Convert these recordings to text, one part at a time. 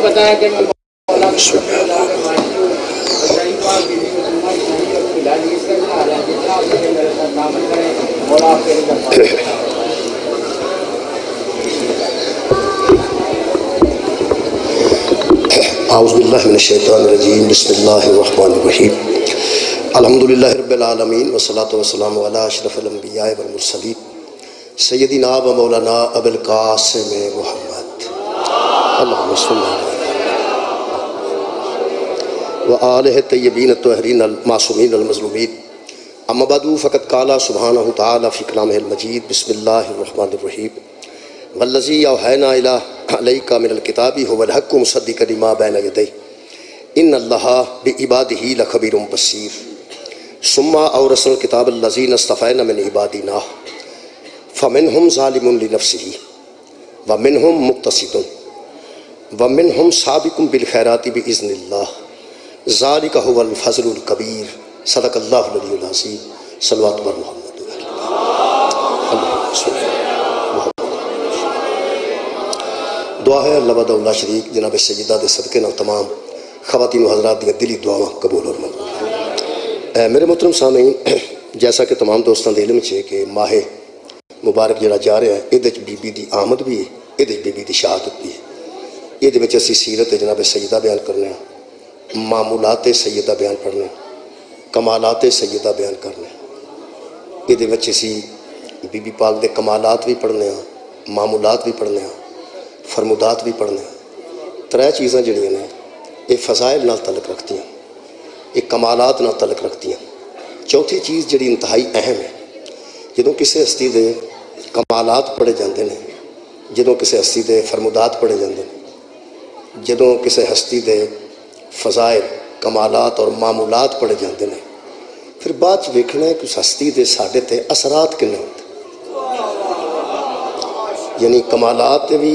پتا ہے کہ میں اعوذ باللہ من الشیطان الرجیم بسم اللہ الرحمن الرحیم الحمدللہ رب العالمین والصلاة والسلام علی اشرف الانبیاء والمرسلین سیدنا و مولانا ابو القاسم محمد اللہم صلی اللہ علیہ وآلہ الطیبین الطاہرین المعصومین المظلومین اما بعد فقد قال سبحانہ تعالی فی کلامہ المجید بسم اللہ الرحمن الرحیم والذی اوحینا الیک من الکتاب هو الحق مصدقا لما بین یدیہ ان اللہ بعبادہ لخبیر بصیر ثم اورثنا الکتاب الذین اصطفینا من عبادنا فمنہم ظالم لنفسہ ومنہم مقتصد ومنہم سابق بالخیرات باذن اللہ ذالک هو الفضل الکبیر صدق اللہ العلی العظیم صلوات بر محمد دعا ہے اللہ وحدہ لا شریک جناب سیدہ دے صدقے نال تمام خواتین و حضرات دی دلی دعاواں قبول اور منظور۔ میرے محترم سامعین، جیسا کہ تمام دوستاں دے علم ہے کہ ماہ مبارک جڑا جا رہا ہے یہ بی بی دی آمد بھی ہے، یہ بی بی دی شہادت بھی ہے، یہ اسی سیرت جناب سیدہ بیان کرنے ہیں، معمولات سیدہ بیان پڑھنے ہیں، کمالات سیدہ بیان کرنے ہیں، یہ اسی بی بی پاک دے کمالات بھی پڑھنے ہیں، معمولات بھی پڑھنے ہیں، فرمودات بھی پڑھنے ہیں۔ ترے چیزاں جڑیاں نے یہ فضائل نال تعلق رکھتی ہیں، یہ کمالات نال تعلق رکھتی ہیں۔ چوتھی چیز جڑی انتہائی اہم ہے، جدوں کسی ہستی دے کمالات پڑھے جاندے ہیں، جدوں کسی ہستی دے فرمودات پڑھے جاندے ہیں، جدوں کسی ہستی دے فضائل کمالات اور معمولات پڑھے جاندے ہیں، پھر بعد ویکھنا ہے کہ اس ہستی دے ساڈے تے اثرات کنے ہوندے، یعنی کمالات بھی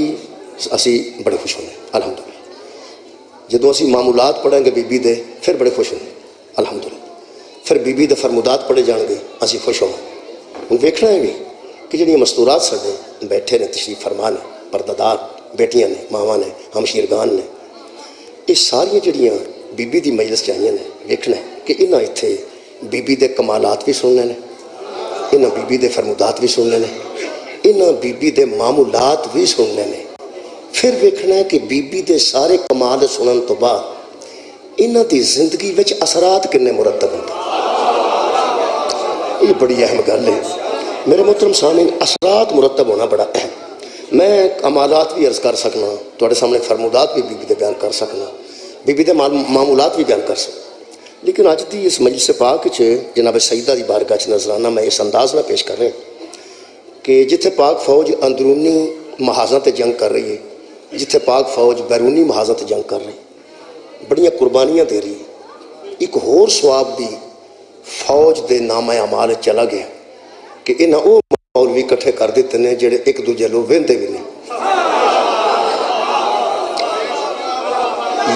اسی بڑے خوش ہونے الحمدللہ، جدوں اسی معمولات پڑھیں گے بی بی دے پھر بڑے خوش ہونے الحمدللہ، پھر بی بی دے فرمودات پڑھے جان گے اسی خوش ہوں۔ ہوں ویکھنا ہے بھی کہ جڑی مستورات ساڈے بیٹھے نے تشریف فرما نے، پردادار بیٹیاں نے، ماواں نے، ہمشیرگان نے، یہ ساری جڑیاں بی بی دی مجلس چاہیے نے، ویکھنا ہے کہ انہاں اتھے بی بی دے کمالات بھی سننے نے، انہاں بی بی دے فرمودات بھی سننے نے، انہاں بی بی دے معمولات بھی سننے نے، پھر ویکھنا ہے کہ بی بی دے سارے کمال سنن تو بعد انہاں دی زندگی وچ اثرات کنے مرتب ہوندے۔ یہ بڑی اہم گل ہے میرے محترم سامعین، اثرات مرتب ہونا بڑا اہم۔ میں کمالات بھی عرض کر سکنا، تواڈے سامنے فرمودات بھی بی بی دے بیان کر سکنا، بی بی دے معمولات بھی بیان کر سکنا، لیکن اج دی اس مجلس پاک وچ جناب سیدہ دی بارگاہ وچ نذرانہ میں اس انداز میں پیش کر رہا ہوں کہ جتھے پاک فوج اندرونی محاذاں تے جنگ کر رہی ہے، جتھے پاک فوج بیرونی محاذاں تے جنگ کر رہی ہے، بڑیاں قربانیاں دے رہی ہے، ایک ہور ثواب بھی فوج دے نامہ اعمال چلا گیا کہ انہاں او مولوی کٹھے کر دیتے ہیں جڑے ایک دوجے لو ویندے بھی نہیں،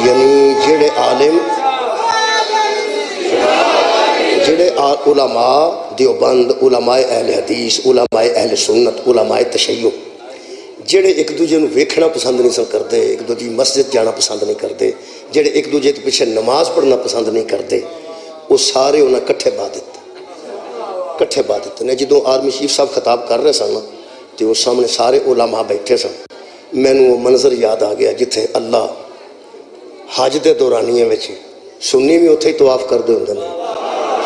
یعنی جڑے عالم، جڑے علماء دیوبند، علماء اہل حدیث، علماء اہل سنت، علماء تشیع، جڑے ایک دوجے نو ویکھنا پسند نہیں سن کرتے، ایک دوجے مسجد جانا پسند نہیں کرتے، جڑے ایک دوجے کے پیچھے نماز پڑھنا پسند نہیں کرتے، وہ سارے انہیں کٹھے با دیتے ہیں۔ جدوں آرمی چیف صاحب خطاب کر رہے سن تو وہ سامنے سارے علماء بیٹھے سن، مینوں وہ منظر یاد آ گیا جتھے اللہ حج دے دورانیے وچ سنی بھی اتھے ہی طواف کرتے ہوندے نے،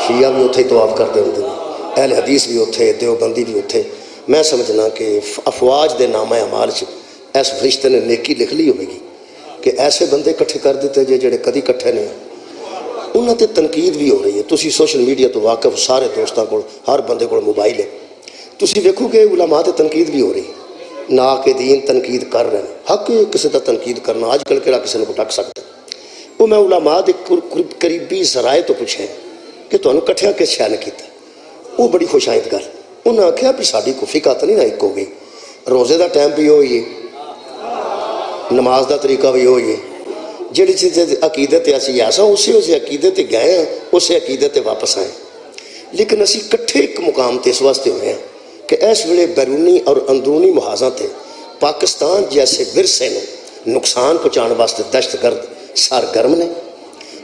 شیعہ بھی اتھے ہی طواف کرتے ہوندے نے، اہل حدیث بھی اتھے، دیوبندی بھی اتھے۔ میں سمجھنا کہ افواج دے نامہ اعمال ایس فرشتے نے نیکی لکھ لی ہوئے گی کہ ایسے بندے کٹھے کر دیتے جڑے کدی کٹھے نہیں، انہاں تے تنقید بھی ہو رہی ہے۔ تسی سوشل میڈیا تو واقف سارے دوستاں کو، ہر بندے کو موبائل ہے، تسی ویکھو کہ علماء تے تنقید بھی ہو رہی ہے، ناقدین تنقید کر رہے ہیں، حق کسی دا تنقید کرنا، آج کل کہڑا کسی نے کو ڈک سکتا ہے۔ وہ میں علماء دے قریبی ذرائع تو پوچھے کہ تمہیں کٹھیاں کس شے نے کیتا، وہ بڑی خوش آئند گل، انہاں آکھیا بھی ساڈی کو فقہ تو نہیں نہ ایک ہو گئی، روزے دا ٹائم بھی ہوئی ہے، نماز دا طریقہ بھی ہوئی ہے، جڑی چیز عقیدت اسی ایسا اسی عقیدت گئے ہیں، اسی عقیدت واپس آئے، لیکن اسی کٹھے ایک مقام تے اس واسطے ہوئے ہیں کہ اس ویلے بیرونی اور اندرونی محاذاں تے پاکستان جیسے ورثے نے نقصان پہنچانے واسطے دہشت گرد سرگرم نے.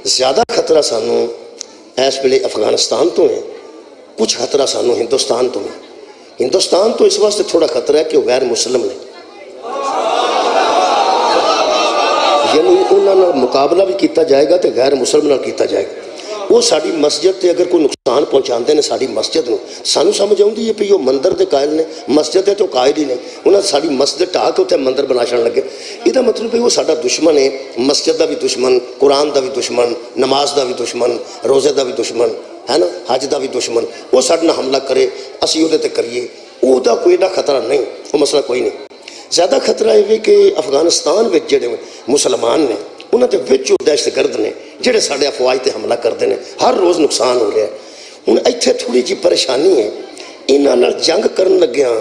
زیادہ خطرہ سانوں اس ویلے افغانستان تو ہے، کچھ خطرہ سانوں ہندوستان تو ہے. ہندوستان تو اس واسطے تھوڑا خطرہ ہے کہ وہ غیر مسلم نے، یعنی انہوں نے مقابلہ بھی کیتا جائے گا تو غیر مسلم نہ کیتا جائے گا. وہ ساری مسجد تے اگر کوئی نقصان پہنچاندے نے ساری مسجد نو، سانو سمجھ آؤندی ہے کہ وہ مندر دے قائل نے، مسجد دے تو قائل ہی نہیں. انہاں ساری مسجد ٹھا کے اتنے مندر بنا چھڑن لگے. یہ مطلب ہے وہ ساڈا دشمن ہے، مسجد دا بھی دشمن، قرآن دا بھی دشمن، نماز دا بھی دشمن، روزے دا بھی دشمن ہے نا، حج دا بھی دشمن. وہ ساڈے نال حملہ کرے، اسی وہ تے کریے، وہ دا کوئی ایڈا خطرہ نہیں، وہ مسئلہ کوئی نہیں. زیادہ خطرہ یہ کہ افغانستان وچ جڑے مسلمان نے انہوں کے وچوں دہشت گرد نے جڑے ساڈے افواج تے حملہ کرتے ہیں، ہر روز نقصان ہو رہا ہے. ہوں اتنے تھوڑی جی پریشانی ہے، انہاں نال جنگ کرن لگیا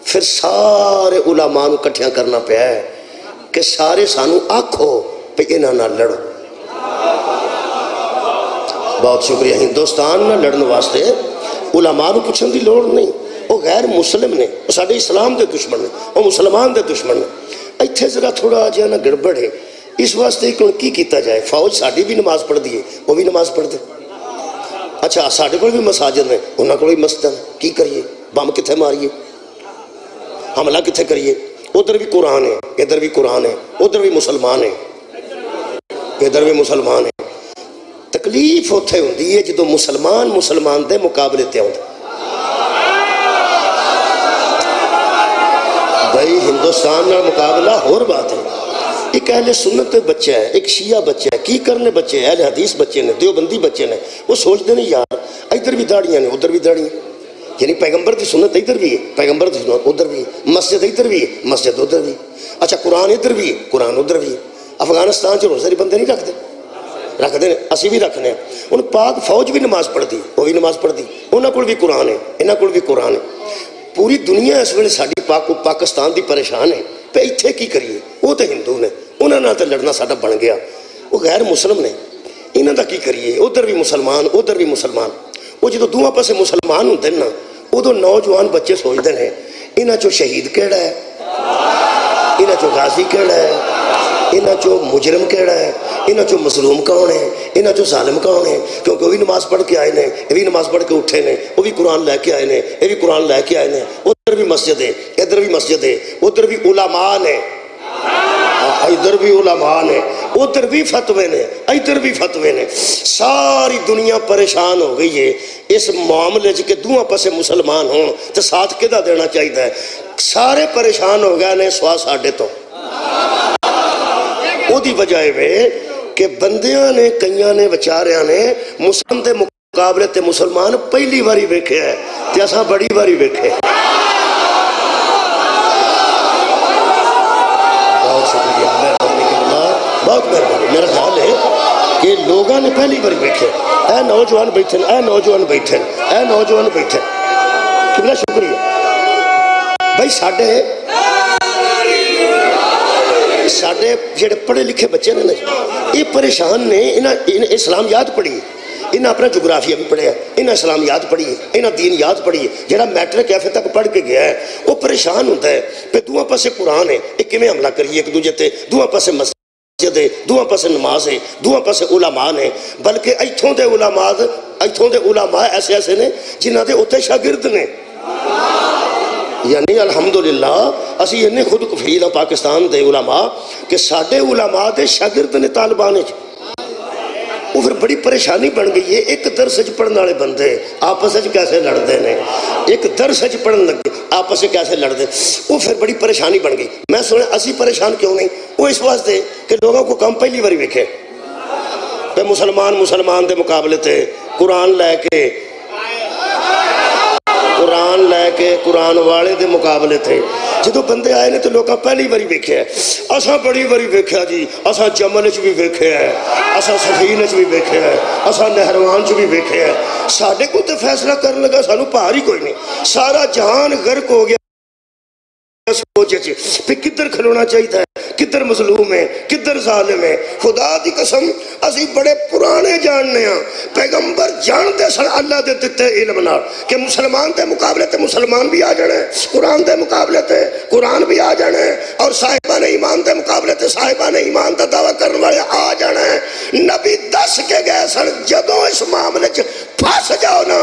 پھر سارے علماء نوں کٹھیاں کرنا پیا ہے کہ سارے سانو آکھو پہ انہاں نال لڑو. بہت شکریہ. ہندوستان نہ لڑن واسطے علماء نوں پوچھن دی لوڑ نہیں، وہ غیر مسلم نے، وہ ساڈے اسلام دے دشمن نے، وہ مسلمان دے دشمن نے. اتنے ذرا تھوڑا جہا نا گڑبڑ ہے. اس واسطے کی کیتا جائے، فوج ساڈی بھی نماز پڑھ دی ہے، وہ بھی نماز پڑھ دے. اچھا ساڈے کو بھی مساجد نے، انہاں کو بھی مسجد، کی کریے؟ بم کتنے ماریے؟ حملہ کتنے کریے؟ ادھر بھی قرآن ہے، ادھر بھی قرآن ہے، ادھر بھی مسلمان ہے، ادھر بھی مسلمان ہے. تکلیف اتنے ہوندی ہے جدو مسلمان دے مقابلے تے آؤندے. بھائی ہندوستان نال مقابلہ اور بات ہے. ایک اہل سنت بچہ ہے، ایک شیعہ بچہ ہے، کی کرنے بچے ہیں، اہل حدیث بچے نے، دیوبندی بچے نے. وہ سوچتے ہیں یار ادھر بھی داڑیاں نے، ادھر بھی داڑیاں، یعنی پیغمبر کی سنت ادھر بھی ہے، پیغمبر کی سنت ادھر بھی ہے، مسجد ادھر بھی ہے، مسجد ادھر بھی. اچھا قرآن ادھر بھی ہے، قرآن ادھر بھی ہے. افغانستان روزے بندے نہیں رکھتے ہیں، اسی بھی رکھنے ہیں. ان پاک فوج بھی نماز پڑھ دی، وہ بھی نماز پڑھ دی، انہوں کو بھی قرآن ہے، انہوں کو بھی قرآن ہے. پوری دنیا اس ویلے ساری پاکستان دی پریشان ہے پہ اتنے کی کریے. وہ تو ہندو نے، انہوں نے تو لڑنا ساڈا بن گیا. وہ غیر مسلم نے، انہوں کا کی کریے؟ ادھر بھی مسلمان ادھر بھی مسلمان. وہ جدو دونوں پاسے مسلمان ہوتے ہیں نا، ادو نوجوان بچے سوچتے ہیں انہاں چو شہید کیڑا ہے، انہاں چو غازی کیڑا ہے، انہاں چو مجرم کیڑا ہے، انہاں چو مظلوم کون ہے، انہاں چو ظالم کون ہے. کیونکہ وہ بھی نماز پڑھ کے آئے ہیں، یہ بھی نماز پڑھ کے اٹھے ہیں، وہ بھی قرآن لے کے آئے ہیں، یہ بھی قرآن لے کے آئے ہیں. ادھر بھی مسجد ہے، ادھر بھی مسجد ہے، ادھر بھی علماء نے، ادھر بھی علماء نے، ادھر بھی فتوے نے، ادھر بھی فتوے نے. ساری دنیا پریشان ہو گئی ہے اس معاملے کہ دونوں پاسے مسلمان ہوں تو ساتھ کدا دینا چاہیے. سارے پریشان ہو گئے نے سوا ساڈے تو. وہ دی وجہ ہے کہ بندیاں نے، کئیاں نے، وچاریاں نے مسلم دے مقابلے تے مسلمان پہلی باری ویکھے ہے تے اساں بڑی باری ویکھے. بہت مہربانی. میرا خیال ہے کہ لوگوں نے پہلی بار بیٹھے، اے نوجوان بیٹھے، اے نوجوان بیٹھے، اے نوجوان بیٹھے. کتنا شکریہ بھائی. ساڈے جڑے پڑھے لکھے بچے نے یہ پریشان نے. انہیں اسلامیات پڑھی، انہیں اپنا جغرافیہ بھی پڑھیا، انہیں اسلامیات پڑھی، انہیں دین یاد پڑھی. جڑا میٹرک ایف تک پڑھ کے گیا ہے وہ پریشان ہوتا ہے پہ دونوں پاسے قرآن ہے، یہ کیویں حملہ کریے ایک دوجے تے. دونوں پاسے مسجد ہے، دونوں پاسے نماز ہے، دونوں پاسے علماء نے. بلکہ ایتھوں دے علماء ایسے ایسے نے جنہاں دے اتنے شاگرد نے. یعنی الحمدللہ اسی انہیں خود کفیل ہیں پاکستان دے علماء کہ ساڈے علماء دے شاگرد نے طالبان. وہ پھر بڑی پریشانی بن گئی ہے. ایک درس پڑھنے والے بندے آپس کیسے لڑتے ہیں، ایک درس پڑھن لگے آپس کیسے لڑتے، وہ پھر بڑی پریشانی بن گئی. میں سنا اسی پریشان کیوں نہیں؟ وہ اس واسطے کہ لوگوں کو کم پہلی باری ویکھے کہ مسلمان دے مقابلے تے قرآن لے کے قرآن والے دے مقابلے تھے. جدو بندے آئے نے تو لوگاں پہلی باری ویکھے ہے. اساں بڑی باری ویکھیا جی، اساں جمل چ بھی ویکھے ہے، اساں سفین چ بھی ویکھے ہے، اساں نہروان چ بھی ویکھے ہے. ساڈے کو تے فیصلہ کرن لگا سانو پار ہی کوئی نہیں. سارا جہان غرق ہو گیا سوچ پہ کدھر کھلونا چاہیے ہے، کدھر مظلوم ہے کدھر ظالم ہے. خدا دی قسم اسی بڑے پرانے جاننے ہاں. پیغمبر جانتے سن اللہ دے دتے علم نال کہ مسلمان دے مقابلے تے مسلمان بھی آ جانے, قرآن دے مقابلے تے قرآن بھی آ جانے, اور صاحبان ایمان دے مقابلے تے صاحبان ایمان دا دعویٰ کرنے والے آ جانے. نبی دس کے گئے سن جدوں اس معاملے چ پھنس جاؤ نا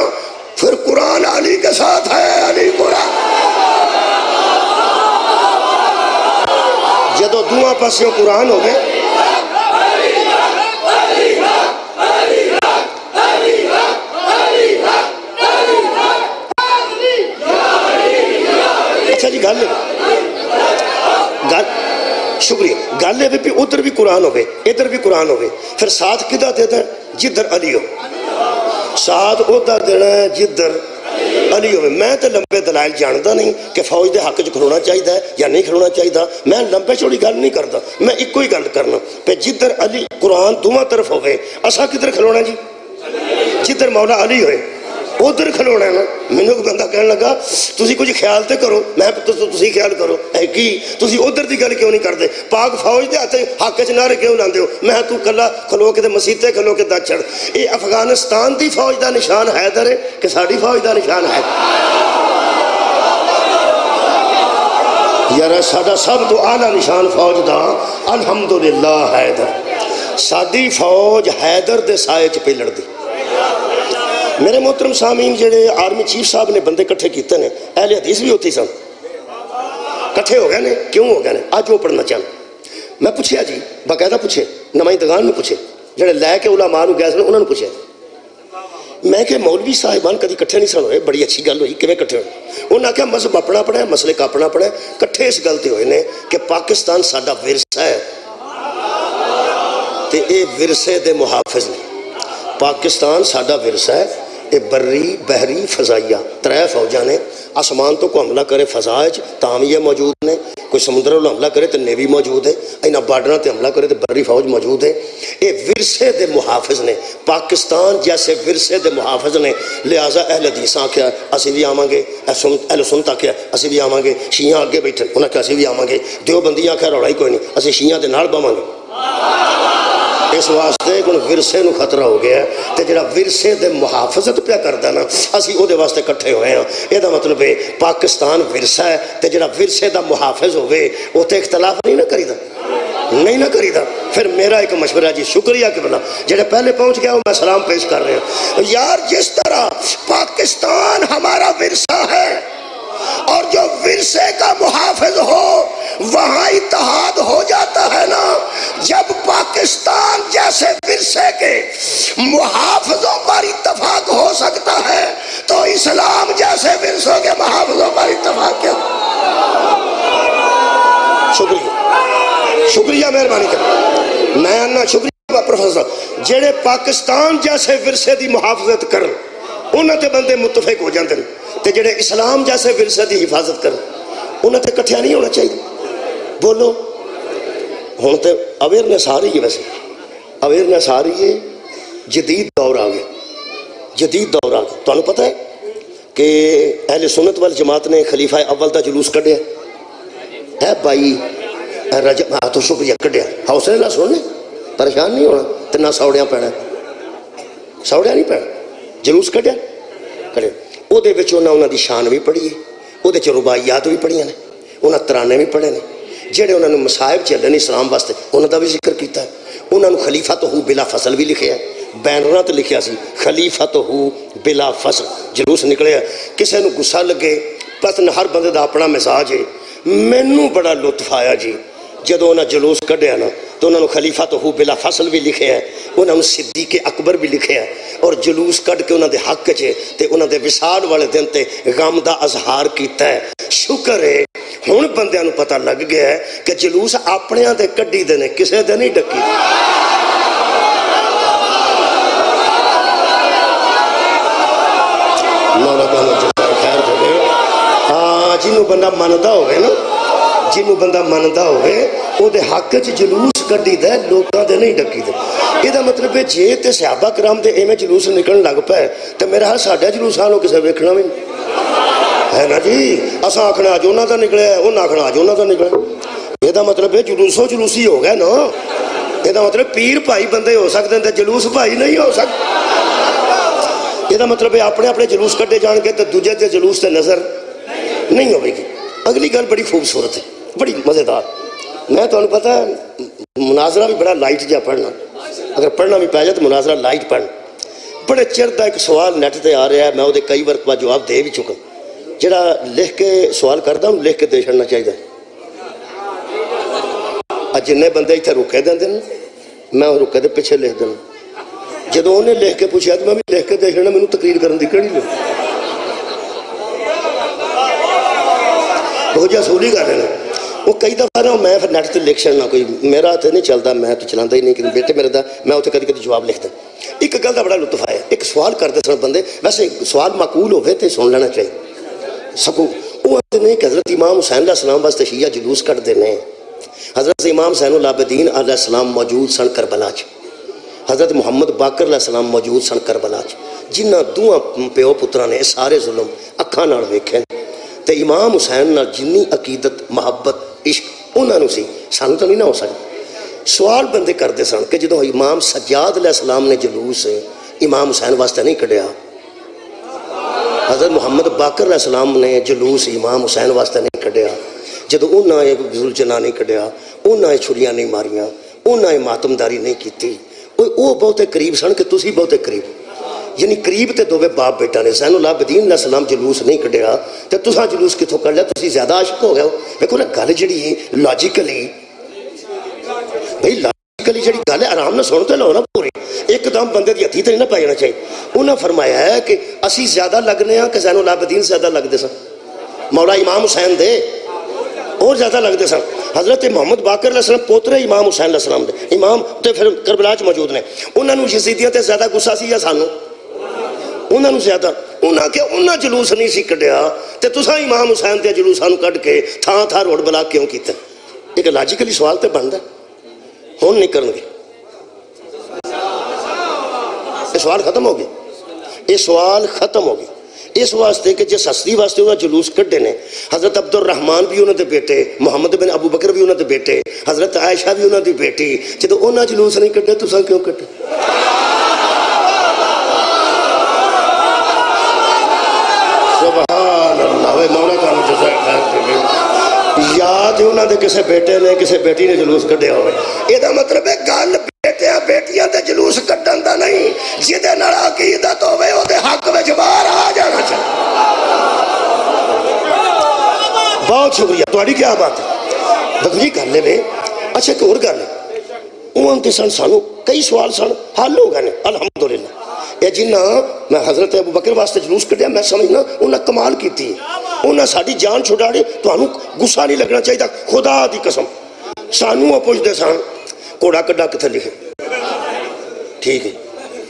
پھر قرآن علی کے ساتھ ہے. علی قرآن جدو دعا پاسیوں قرآن ہو گئے اچھا جی گل شکریہ گل ہے بھی ادھر بھی قرآن ہوئے ادھر بھی قرآن ہوئے پھر ساتھ کدھر دیتا ہے جدھر علی ہو ساتھ ادھر دینا ہے جدھر علی ہوئے. میں تو لمبے دلائل جانتا نہیں کہ فوج دے حق چ کھلونا چاہیے یا نہیں کھلونا چاہیے. میں لمبے چوڑی گل نہیں کرتا, میں ایک ہی گل کرنا پہ جدھر علی قرآن دونوں طرف ہوئے اسا کدھر کھلونا جی جدھر مولا علی ہوئے ادھر کھلونا ہے نا. مینوں کوئی بندہ کہنے لگا تسی کچھ خیال تے کرو, میں تسی خیال کرو اے کی تسی ادھر دی گل کیوں نہیں کرتے؟ پاک فوج دے ہاتھ حق چ نعرے کیوں لاندے ہو؟ میں تو کلا کھلو کے تے مسجد تے کھلو کے دا چھڑ. اے افغانستان دی فوج دا نشان حیدر ہے کہ ساڈی فوج دا نشان ہے؟ یار ساڈا سب تو اعلیٰ نشان فوج دا الحمدللہ حیدر. ساڈی فوج حیدر دے سائے چ پہ لڑدی. میرے محترم سامعین جڑے آرمی چیف صاحب نے بندے کٹھے کیتے ہیں اہل حدیث بھی ہوتی سن کٹھے ہو گئے نے. کیوں ہو گئے نے؟ آج وہ پڑھنا چاہنا. میں پوچھیا جی باقاعدہ پوچھے نمائندگان میں پوچھے جڑے لے کے علماء نو گئے سن انہوں نے پوچھے میں کہ مولوی صاحبان کدی کٹھے نہیں سن ہوئے. بڑی اچھی گل ہوئی کیویں کٹھے ہوئے؟ انہوں نے کہا مذہب اپنا اپنا ہے مسئلے کا اپنا اپنا ہے. کٹھے اس گل تے ہوئے نے کہ پاکستان ساڈا ورثہ ہے تے اے ورثے دے محافظ نے. پاکستان ساڈا ورثہ ہے. اے بری بحری فضائیہ ترے فوجاں نے. آسمان تو کوئی حملہ کرے فضا تاں یہ موجود نے, کوئی سمندر والوں حملہ کرے تو نیوی موجود ہے, اینا بارڈراں تے حملہ کرے تو بری فوج موجود ہے. اے ورثے دے محافظ نے. پاکستان جیسے ورثے دے محافظ نے. لہٰذا اہل حدیث آکھیا اسی بھی آواں گے, اہل سنت آکھیا اسی بھی آواں گے, شیعہ اگے بیٹھے انہاں کہا اسی بھی آواں گے, دیوبندی آکھیا روڑا ہی کوئی نہیں اسی شیعہ دے نال باواں گے. اس واسطے کہ ورثے نو خطرہ ہو گیا ہے تے جڑا ورثے دے محافظت پیا کردا نا اسی او دے واسطے کٹھے ہوئے ہیں. یہ دا مطلب ہے پاکستان ورثہ ہے تے جڑا ورثے دا محافظ ہوئے او تے اختلاف نہیں نہ کریدا نہیں نہ کریدا. پھر میرا ایک مشورہ جی شکریہ کہ بنا جڑے پہلے پہنچ گیا میں سلام پیش کر رہے ہیں. یار جس طرح پاکستان ہمارا ورثہ ہے اور جو ورثے کا محافظ ہو وہاں اتحاد ہو جاتا ہے نا. جب پاکستان جیسے ورثے کے محافظوں پر اتفاق ہو سکتا ہے تو اسلام جیسے ورثوں کے محافظوں پر اتفاق کیا؟ شکریہ شکریہ مہربانی کر میں انہا شکریہ پروفیسر جڑے پاکستان جیسے ورثے دی محافظت کرن انہاں تے بندے متفق ہو جاندے تے جڑے اسلام جیسے ورثے دی حفاظت کرن انہاں تے کٹھیا نہیں ہونا چاہیے. بولو ہوں تو اویئرنیس آ رہی ہے. ویسے اویئرنیس آ رہی ہے. جدید دور آ گیا جدید دور آ گیا. تمہیں پتہ ہے کہ اہل سنت والجماعت نے خلیفہ اول دا جلوس کڈیا ہے بھائی رجب. ہاں تو شکریہ کڈیا حوصلے نہ سننے پریشان نہیں ہونا تے نہ سوڑیاں پینا سوڑیاں نہیں پینا. جلوس کڈیا کڈیا او دے وچ انہاں دی شان بھی پڑھی ہے او دے چ رباعیات بھی پڑھیاں نے انہاں ترانے بھی پڑھے نے جڑے انہوں نے مصائب چلے نے اسلام واسطے انہوں دا بھی ذکر کیتا ہے. انہوں نے خلیفہ تو ہو بلا فصل بھی لکھیا ہے بینراں تے لکھیا سی خلیفہ تو ہو بلا فصل. جلوس نکلے کسے نو غصہ لگے پتن ہر بندے دا اپنا مزاج ہے. مینوں بڑا لطف آیا جی جدو انہاں جلوس کڈیا نا تو انہوں نے خلیفہ تو ہو بلا فصل بھی لکھے ہے انہوں نے صدیق اکبر بھی لکھے ہے اور جلوس کڈ کے انہوں دے حق چے تے انہوں دے وصال والے دن تے غم دا اظہار کیتا ہے. شکر ہے ہن بندیاں نو پتہ لگ گیا ہے کہ جلوس اپنیاں دے کڈی دے نے کسے دے نہیں ڈکی. مولا تعالیٰ جزائے خیر دے. ہاں جنوں بندہ مندا ہوئے نا جنوں بندہ مندا ہوئے او دے حق چ جلوس کڈی دے لوکاں دے نہیں ڈکی دے. یہ دا مطلب ہے جے تے صحابہ کرام دے ایویں جلوس نکلن لگ پے تے میرا حال ساڈا جلوس حالوں کسے ویکھنا بھی ہے نا جی. اساں آکھنا اج انہاں دا نکلیا انہاں آکھنا اج انہاں دا نکلیا. یہ مطلب ہے جلوسوں جلوسی ہو گئے نا. یہ مطلب پیر بھائی بندے ہو سکتے ہیں جلوس بھائی نہیں ہو سکتے. یہ مطلب ہے اپنے اپنے جلوس کٹے جان کے تو دوجے کے جلوس سے نظر نہیں ہوئے گی. اگلی گل بڑی خوبصورت ہے, بڑی مزیدار. میں تو پتا ہے مناظرہ بھی بڑا لائٹ جا پڑھنا, اگر پڑھنا بھی پی جائے تو مناظرہ لائٹ پڑھنا. بڑے چر کا ایک سوال نیٹ تے آ رہا ہے, میں وہ کئی بار جواب دے بھی چکا. جڑا لکھ کے سوال کرتا ہوں لکھ کے دے چڑنا چاہیے. جن بندے اتنے روکے دیں میں وہ روکے دے پیچھے لکھ دینا. جدو انہیں لکھ کے پوچھا تو میں بھی لکھ کے دے چڑنا, مینوں تقریر کرن دی کہڑی لوڑ. وہ جا سولی کر رہے ہیں وہ کئی دفعہ نا میں پھر نیٹ تے لکھ چڑنا, کوئی میرا ہاتھ نہیں چلتا, میں تو چلاتا ہی نہیں, کہ بیٹے میرے دا میں اتنے کدی کدی جواب لکھتا. ایک گل کا بڑا لطف آیا, ایک سوال کرتے سن بندے, ویسے سوال معقول ہوئے تو سن لینا چاہیے سکو. وہ آتے ہیں کہ حضرت امام حسین علیہ السلام واسطے شیعہ جلوس کرتے ہیں. حضرت امام حسین العابدین علیہ السلام موجود سن کربلا چ, حضرت محمد باقر علیہ السلام موجود سن کربلا چ, جنہ دونوں پیو پترا نے سارے ظلم اکھاں نال ویکھے. تے امام حسین نال جنی عقیدت محبت عشق انہوں نے سی, سانو تو نہیں نہ ہو سکتا. سوال بندے کرتے سن کہ جدو امام سجاد علیہ السلام نے جلوس امام حسین واسطے نہیں کڈیا, حضرت محمد باقر علیہ السلام نے جلوس امام حسین واسطے نہیں کڈیا, جدو انہوں نے ذوالجناح نہیں کڈیا, انہوں نے چھریاں نہیں ماریاں, انہوں نے ماتمداری نہیں کیتی, وہ بہتے قریب سن کہ تسی بہتے قریب, یعنی قریب تے دووے باپ بیٹا نے. زین العابدین علیہ السلام جلوس نہیں کڈیا تے تساں جلوس کتوں کر لیا, تسی زیادہ عاشق ہو گئے ہو. دیکھو نا گل جڑی لاجیکلی بھئی لاجیکلی جڑی گل ہے آرام نہ سنتے لو نا پوری, ایک دم بندے دی ہتھی تے نہیں نہ پی جانا چاہیے. انہاں فرمایا ہے کہ اسی زیادہ لگنے ہیں کہ زین العابدین زیادہ لگتے سن, مولا امام حسین دے اور زیادہ لگتے سن. حضرت محمد باقر علیہ السلام پوترے امام حسین علیہ السلام دے, امام تے پھر کربلا چ موجود نے. انہاں نوں یزیدیاں تے زیادہ غصہ سی یا سانو؟ انہاں نوں زیادہ. انہاں کہ انہاں جلوس نہیں سی کڈیا تے تساں امام حسین دے جلوساں نوں کڈ کے تھاں تھاں روڈ بلاک کیوں کیتا؟ ایک لاجیکلی سوال تے بندا ہن نہیں کرن گے. یہ سوال ختم ہو گیا, یہ سوال ختم ہو گیا. اس واسطے کہ جس ہستی واسطے انہوں جلوس کڈے نے, حضرت عبد الرحمن بھی انہوں دے بیٹے, محمد بن ابو بکر بھی انہوں دے بیٹے, حضرت عائشہ بھی انہوں دی بیٹی, جدو انہوں جلوس نہیں کڈے تساں کیوں کڈے؟ سبحان اللہ. وے مولا تعالی جزائے خیر دے. یاد انہوں دے کسے بیٹے نے کسے بیٹی نے جلوس کڈیا ہوئے, یہ مطلب ہے گل بیٹیاں بیٹیاں تے جلوس کڈن دا نہیں, جدے نال عقیدت ہوے او دے حق وچ باہر آ جانا چاہیے. بہت شکریہ, تہاڈی کیا بات ہے. دوسری گل ہے اچھا ایک اور گل ہے, انہاں تے سن سانو کئی سوال سن حل ہو گئے نے الحمدللہ. یہ جنہ میں حضرت ابو بکر واسطے جلوس کڈیا میں سمجھنا انہاں کمال کیتی, انہاں ساڈی جان چھڑاڑی. تانوں غصہ نہیں لگنا چاہیے, خدا دی قسم. سانوں وہ پوچھتے سن کوڑا کڈا کتنے لکھے, ٹھیک ہے.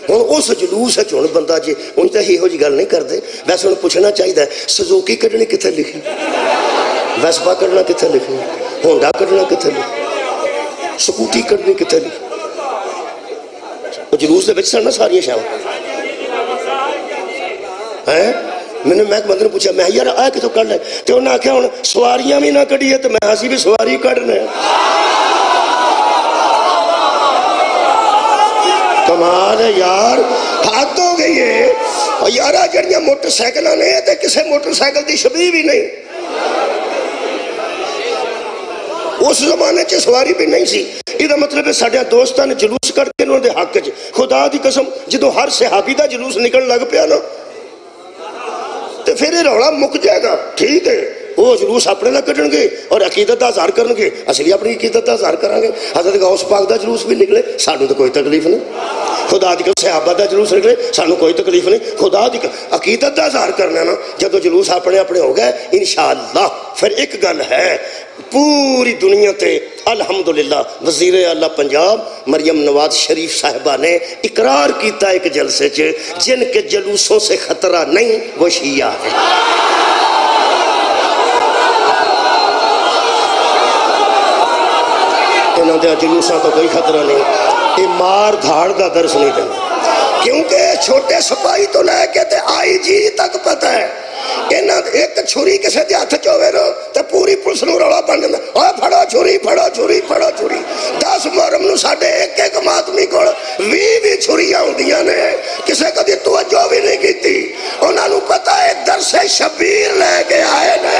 ہوں اس جلوس ہوں بندہ جی ان تو یہو جی گل نہیں کرتے. ویسے ہوں پوچھنا چاہیے سزوکی کڈنی کتنے لکھی, ویسپا کڈنا کتنے لکھی, ہونڈا کڈنا کتنے لکھی, سکوٹی کڈنی کتنے لکھی. وہ جلوس دے سن نا ساریا شاواں ہے. میں ایک بندے نے پوچھا میں یار آ کتوں کڈ لے, تو انہیں آخیا ہوں سواریاں بھی نہ کڈیے تو میں اسی بھی سواری کڈنے. کمال ہے یار, حد ہو گئی ہے. اور یار جڑیاں موٹر سائیکل نے تے کسے موٹر سائیکل دی شبیہ بھی نہیں. اس زمانے چ سواری بھی نہیں سی. یہ مطلب ہے ساڈے دوستاں نے جلوس کر کے انہوں دے حق چ, خدا دی قسم جدو ہر صحابی دا جلوس نکل لگ پیا نا تو پھر یہ رولا مک جائے گا. ٹھیک ہے وہ جلوس اپنے نہ کڈن گے اور عقیدت دا اظہار کرن گے, اصلی اپنی عقیدت دا اظہار کریں گے. حضرت غوث پاک دا جلوس بھی نکلے سانوں تو کوئی تکلیف نہیں, خدا دی قسم. صحابہ دا جلوس نکلے سانوں کوئی تکلیف نہیں, خدا دی قسم. عقیدت دا اظہار کرنا نا جدو جلوس اپنے اپنے ہو گئے انشاءاللہ. پھر ایک گل ہے پوری دنیا تے الحمدللہ وزیر اعلیٰ پنجاب مریم نواز شریف صاحبہ نے اقرار کیتا ایک جلسے چ, جن کے جلوسوں سے خطرہ نہیں وہ شیعہ ہے. انہوں نے جلوسوں تو کوئی خطرہ نہیں. یہ مار دھاڑ کا درس نہیں دینا، کیونکہ چھوٹے سپاہی تو لے کے تے آئی جی تک پتہ ہے ایک چھری کسی دے ہاتھ چوے نا تے پوری پولیس نو رولا بن جاتا، اوہ پھڑو چھری پھڑو چھری پھڑو چھری۔ 10 محرم نو ساڈے ایک ماتمی کول 20 چھریاں ہوندیاں نے، کسے کدی توجہ بھی نہیں کیتی، انہاں نو پتہ ہے درس شبیر لے کے آئے نے،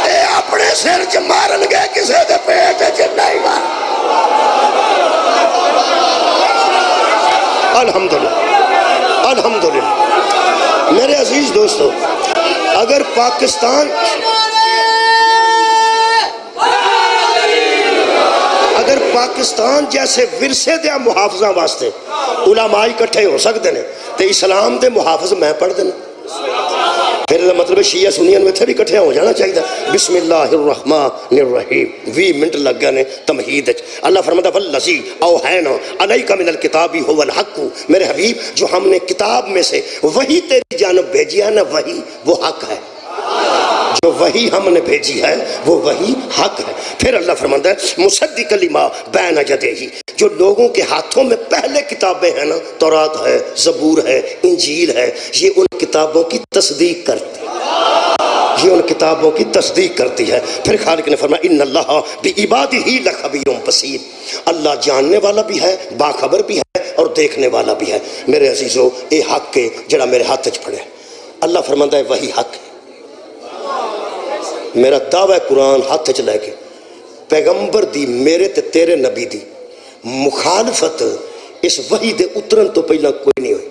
اے اپنے سر چ مارن گے کسے دے پیٹ چ نہیں مار۔ الحمدللہ الحمدللہ میرے عزیز دوستو، اگر پاکستان جیسے ورثے دیا محافظہ واسطے علماء اکٹھے ہو سکتے ہیں تو اسلام دے محافظ میں پڑھ دینا، پھر مطلب شیعہ سنیان میں تھے بھی کٹھے ہو جانا چاہیے۔ بسم اللہ الرحمن الرحیم 20 منٹ لگ گئے نے تمہید۔ اللہ فرماتا والذی اوحینا علیک من الکتاب هو الحق، میرے حبیب جو ہم نے کتاب میں سے وہی تیری جانب بھیجی ہے نا، وہی وہ حق ہے، جو وہی ہم نے بھیجی ہے وہ وہی حق ہے۔ پھر اللہ فرماتا ہے مصدق لما بین یدیہ، جو لوگوں کے ہاتھوں میں پہلے کتابیں ہیں نا، تورات ہے، زبور ہے، انجیل ہے، یہ ان کتابوں کی تصدیق کرتی ہے، یہ ان کتابوں کی تصدیق کرتی ہے۔ پھر خالق نے فرمایا ان اللہ بعبادہ لخبیر بصیر، اللہ جاننے والا بھی ہے، باخبر بھی ہے اور دیکھنے والا بھی ہے۔ میرے عزیزو، اے حق کے جڑا میرے ہاتھ چ پڑے، اللہ فرماتا ہے وہی حق ہے۔ میرا دعویٰ قرآن ہاتھ چ لے کے پیغمبر دی میرے تے تیرے نبی دی مخالفت اس وحی دے اترن تو پہلا کوئی نہیں ہوئی۔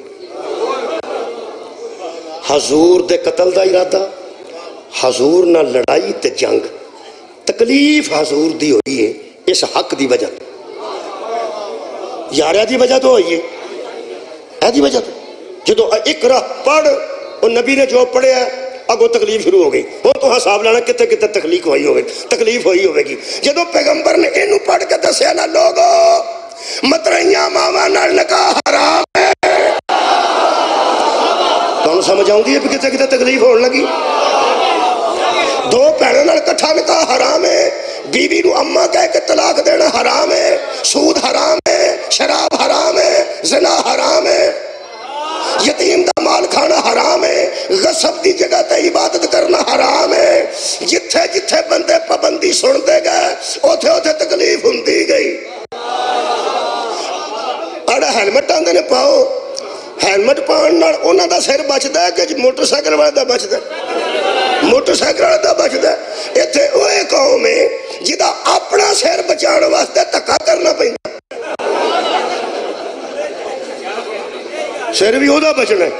حضور دے قتل دا ارادہ، حضور نہ لڑائی تے جنگ، تکلیف حضور دی ہوئی ہے اس حق دی وجہ، یار دی وجہ تو ہوئی ہے، اے دی وجہ تو جدو اقرا پڑھ اور نبی نے جو پڑھے ہے اگو تکلیف شروع ہو گئی، وہ تو حساب لانا کتے کتے تکلیف ہوئی ہوئے گی۔ جدو پیغمبر نے اینو پڑھ کے دسیا نا لوگو مترائیاں ماما نال نکاح حرام ہے، تو سمجھ آؤں گی کہ کتے کتے تکلیف ہونے لگی۔ 2 بھینوں نال کٹھا نکاح حرام ہے، بیوی نو اماں کہہ کے طلاق دینا حرام ہے، سود حرام ہے، شراب حرام ہے، زنا حرام ہے، یتیم دا مال کھانا حرام ہے، غصب دی جگہ تے عبادت کرنا حرام ہے۔ جتھے جتھے بندے پابندی سن دے گئے اوتھے اوتھے تکلیف ہوندی گئی۔ اڑا ہیلمٹ آندے نے پاؤ، ہیلمٹ پاؤن نال انہاں دا سر بچدا ہے کہ موٹر سائیکل والے دا بچدا ہے، موٹر سائیکل والے دا بچدا ہے۔ ایتھے اوے قوم ہے جدا اپنا سر بچاؤن واسطے دھکا کرنا پیندا، سر بھی ہودا بچنا ہے،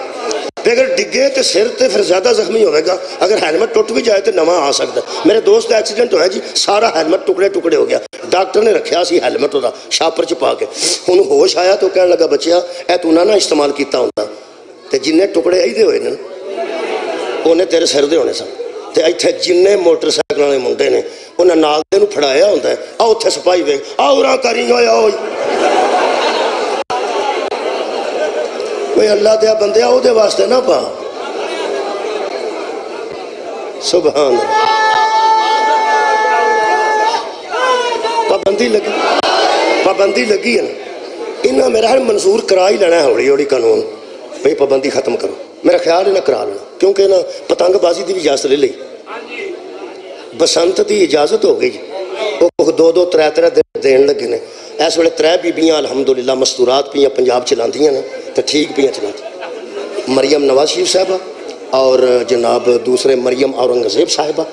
اگر ڈگے تو سر تے پھر زیادہ زخمی ہوئے گا، اگر ہیلمٹ ٹوٹ بھی جائے تو نواں آ سکتا ہے۔ میرے دوست کا ایکسیڈنٹ ہوا جی، سارا ہیلمٹ ٹکڑے ٹکڑے ہو گیا، ڈاکٹر نے رکھیا سی ہیلمٹ ہوتا شاپر چ پا کے، انہوں ہوش آیا تو کہنے لگا بچیا اے تو نہ استعمال کیتا ہوتا تے جننے ٹکڑے ایدے ہوئے نا انہیں تیرے سر دے ہونے سن، تے ایتھے جننے موٹر سائیکل والے منڈے نے انہیں نال دے نو پھڑایا ہوتا ہے، آؤ اتھے سپاہی ویکھ آؤ راں کری ہوئے آؤ کوئی اللہ دیا بندے آؤ دے واسطے نہ پا، سبحان اللہ، پابندی لگی ہے نا، انہاں میرا منظور کرا ہی لینا ہے ہوڑی ہوڑی قانون، بھئی پابندی ختم کرو، میرا خیال ہے نہ کرا لینا، کیونکہ نا پتنگ بازی دی بھی اجازت لے لئی، بسنت دی اجازت ہو گئی، وہ 2-3 دین لگے نے، اس ویلے 3 بیبیاں الحمدللہ مستورات پیاں پنجاب چلاندیاں نے تو ٹھیک پیاں چلاندیاں، مریم نواز شریف صاحبہ اور جناب دوسرے مریم اورنگزیب صاحبہ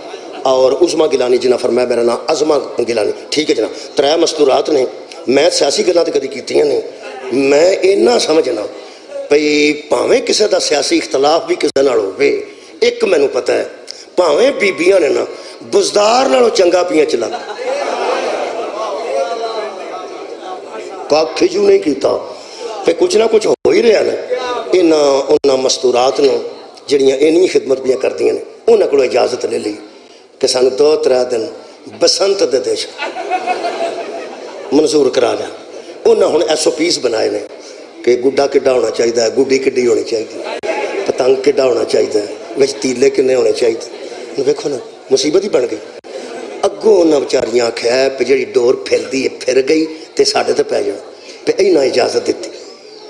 اور عظمہ گیلانی، جنہاں فرمایا میرا نام عظمہ گیلانی، ٹھیک ہے جناب، 3 مستورات نے، میں سیاسی گلاں تے کدی کیتیاں نے، میں اینا سمجھنا بھئی پاویں کسے دا سیاسی اختلاف بھی کسے نال ہوئے، ایک میں نو پتہ ہے پاویں بیبیاں نے نا بزدار نالوں چنگا پیاں چلا کاکھ جو نہیں کیتا، پھر کچھ نہ کچھ ہو ہی رہا نا، انہاں مستورات نے جڑیاں اینی خدمت بھی کر دیا نے انہاں کو اجازت لے لی کہ سانو 2-3 دن بسنت دے دیش منظور کرا لیا، انہاں ہن SOPs بنائے نے کہ گڈا کڈا ہونا چاہیے، گڈی کڈی ہونی چاہیے، پتنگ کڈا ہونا چاہیے، وچ تیلے کنے ہونے چاہیے، دیکھو نا مصیبت ہی بن گئی۔ اگوں انہاں بیچاریاں آکھیا پہ جڑی ڈور پھر دی پھر گئی تے ساڈے تے پے جانا، پہ اینا اجازت دیتی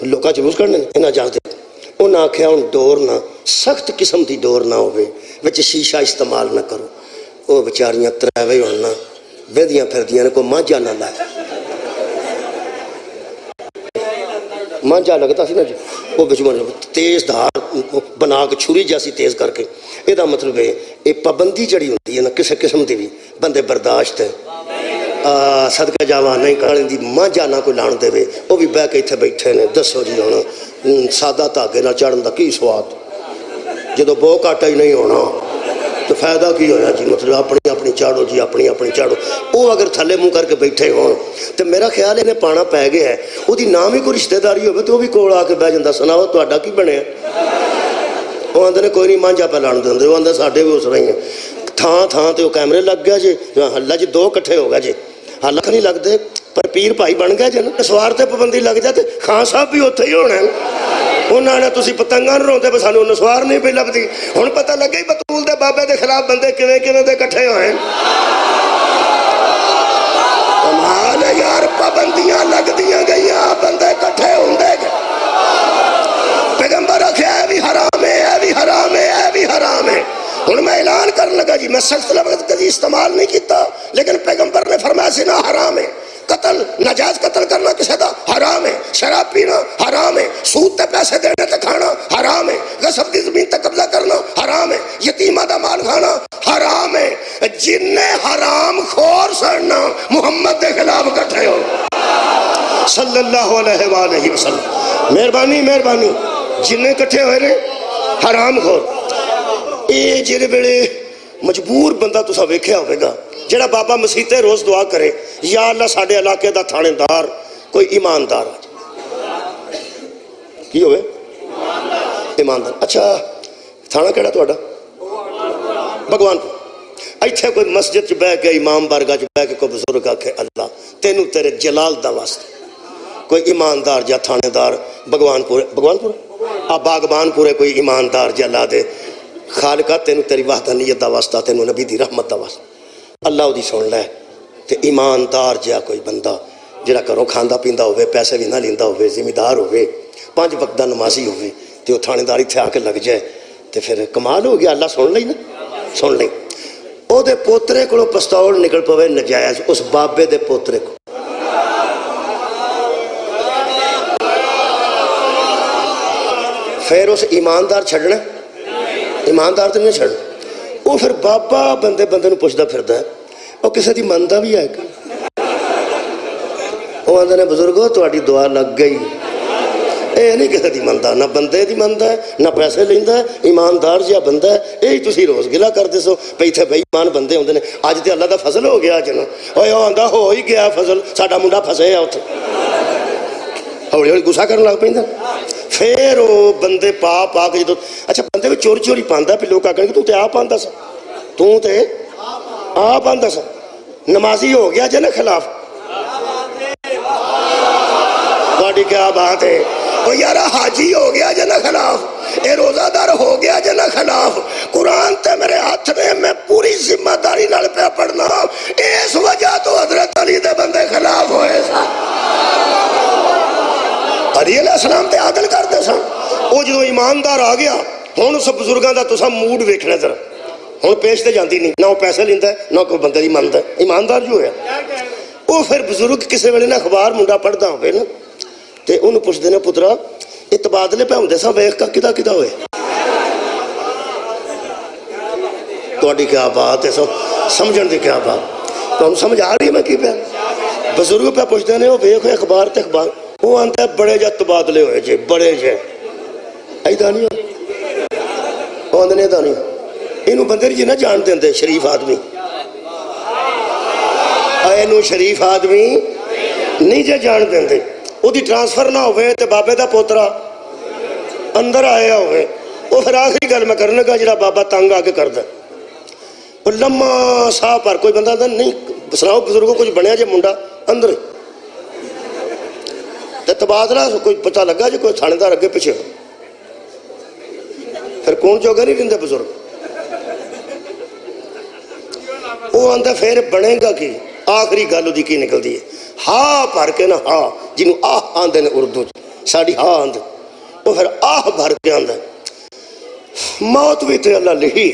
لوکا جلوس کرنے اینا اجازت دیتی انہاں آکھیا ہوں ڈور نہ سخت قسم دی ڈور نہ ہوئے وچ شیشہ استعمال نہ کرو وہ بچاریاں تریوے ہونا ویدیاں پھردیاں نے کوئی مانجا نہ لائے مانجا لگتا سی نا جی وہ بچوں تیز دھار بنا کے چھری جیسی تیز کر کے یہ دا مطلب ہے یہ پابندی جڑی ہوتی ہے نا کسی قسم دی بھی بندے برداشت ہے صدقہ جاواں نہیں کرن دی مانجا نہ کوئی لان دے وہ بھی بہ کے اتنے بیٹھے نے دسو جی ہوں سادہ دھاگے نہ چڑھن دا کی سواد جدو بو کاٹا ہی نہیں ہونا تو فائدہ کی ہویا جی مطلب اپنی اپنی چاڑو جی اپنی اپنی چاڑو وہ اگر تھلے منہ کر کے بیٹھے ہون تو میرا خیال انہیں پانا پہ گیا ہے وہ دی نام ہی کوئی رشتہ داری ہوئے تو وہ بھی کول آ کے بہ جاندہ سناؤ تو اڈا کی بنے وہ آندھے نے کوئی نہیں مانجا پہ لان دے وہ آندھے ساڑھے بھی اس رہی ہیں تھان تھان تے وہ کیمرے لگ گیا جی حلہ جی دو کٹھے ہو گیا جی حلہ نہیں لگ دے پر پیر بھائی بن گیا جی سوار تے پابندی لگ جاتے خان صاحب بھی ہوتے ہی ہونے انہوں نے تسی پتنگاں روندے بس سانو نسوار نہیں پہ لبدی ہن پتہ لگے بطول دے بابے دے خلاف بندے کیویں دے کٹھے ہوئے کمال ہے یار پابندیاں لگ دیاں گئیاں بندے کٹھے ہوندے گئے پیغمبر رکھے اے بھی حرام ہے اے بھی حرام ہے اے بھی حرام ہے ہن میں اعلان کرنے لگا جی میں سخت لفظ کبھی استعمال نہیں کیتا لیکن پیغمبر نے فرمایا زنا حرام ہے قتل ناجائز قتل کرنا کسی دا حرام ہے شراب پینا حرام ہے سود تے پیسے دینے تے کھانا حرام ہے غصب دی زمین تے قبضہ کرنا حرام ہے یتیمہ دا مال کھانا حرام ہے جن حرام خور سڑنا محمد دے خلاف کٹھے ہو صلی اللہ علیہ وآلہ وسلم مہربانی مہربانی جن کٹھے ہوئے نے حرام خور اے جڑے بڑے مجبور بندہ تسا ویکھیا ہوئے گا جڑا بابا مسیحتے روز دعا کرے یا اللہ ساڑھے علاقے دا تھانے دار کوئی ایماندار کی ہوئے ایماندار اچھا تھانا کیڑا تو اڈا بھگوان پور ایتھے کوئی مسجد چ بہ کے امام بارگاہ چ بہ کے کوئی بزرگ آکھے اللہ تینوں تیرے جلال دا واسطے کوئی ایماندار جا تھانے دار بھگوان پور باغبان پورے کوئی ایماندار جا لا دے خالقہ تینوں تیری وحدانیت دا واسطہ تینوں نبی دی رحمت دا واسطہ اللہ دی سن لے تے ایماندار جا کوئی بندہ جڑا کرو کھاندا پیندا ہوئے پیسے بھی نہ لیندا ہوئے ذمہ دار ہوئے 5 وقت دا نمازی ہوئے تے وہ تھانے دار اتھے آ کے لگ جائے تے پھر کمال ہو گیا اللہ سن لئی نا سن لئی او دے پوترے کو پستول نکل پوے نجائز اس بابے دے پوترے کو پھر اس ایماندار چھڑنا ایماندار تو نہیں چھڑنا وہ پھر بابا بندے نو پوچھدا پھردا ہے وہ کسی دی مندا بھی ہے وہ آندے نے بزرگو تہاڈی دعا لگ گئی اے نہیں کسی دی مندا نہ بندے دی مندا ہے نہ پیسے لیندا ہے ایماندار جہا بندہ ہے یہی تسی روز گلا کردے سو پئی تے بے ایمان بندے ہوندے نے اج تے اللہ دا فضل ہو گیا جنا اوے او آندا ہو ہی گیا فضل ساڈا منڈا پھسے آ اوتھے ہولی ہولی غصہ کرن لگ پیندا پھر وہ بندے پا کے جدو اچھا بندے بھی چوری چوری پاندا پہ لوگ آکھن کہ تو تے آپ آندا سا تو تے آپ آندا سا نمازی ہو گیا جے نا خلاف تہاڈی کیا بات ہے او یارا حاجی ہو گیا جے نا خلاف اے روزہ دار ہو گیا جے نا خلاف قرآن تے میرے ہاتھ میں میں پوری ذمہ داری نال پہ پڑھنا اس وجہ تو حضرت علی دے بندے خلاف ہوئے سا علی علیہ السلام تے عادل کرتے سن وہ جدو ایماندار آ گیا ہوں اس بزرگاں دا تسا موڈ ویکھنا ذرا ہوں پیش تے جاندی نہیں نہ وہ پیسے لیندا ہے نہ کوئی بندے دی مندا ہے ایماندار جو ہے وہ پھر بزرگ کسے ویلے نہ اخبار منڈا پڑھدا ہوئے نا تے انہوں پوچھدے نے پترا یہ تبادلے پہ ہوندے سا ویکھ کا کدا کدا ہوئے تہاڈی کیا بات ہے سمجھن دی کیا بات تانوں سمجھ آ رہی ہے میں کی پیا بزرگ پہ پوچھدے نے وہ ویکھ اخبار تے اخبار وہ آنتا ہے بڑے جا تبادلے ہوئے جے بڑے جے ایدہ نہیں ہو وہ آنتا نہیں ایدہ نہیں انہوں بندر جی نہ جان دیں شریف آدمی اینو شریف آدمی نہیں جے جان دیں وہ دی ٹرانسفر نہ ہوئے تے بابے دا پوترا اندر آیا ہوئے وہ پھر آخری گل میں کرنے کا جڑا بابا تنگ آگے کر دے وہ لمحہ ساہ پر کوئی بندہ نہیں سناؤ بزرگوں کچھ بنیا جے منڈا اندر تے تبادلہ کوئی پتہ لگا جے کوئی تھانے دار اگے پیچھے پھر کون جو نہیں رہندے بزرگ وہ آندہ پھر بنے گا کی آخری گالو دی کی نکل دی ہے ہاں پار کے نا ہاں جنہوں آہ آندے نے اردو ساڑی ہاں آندے وہ پھر آہ بھر کے آندے موت بھی تے اللہ لہی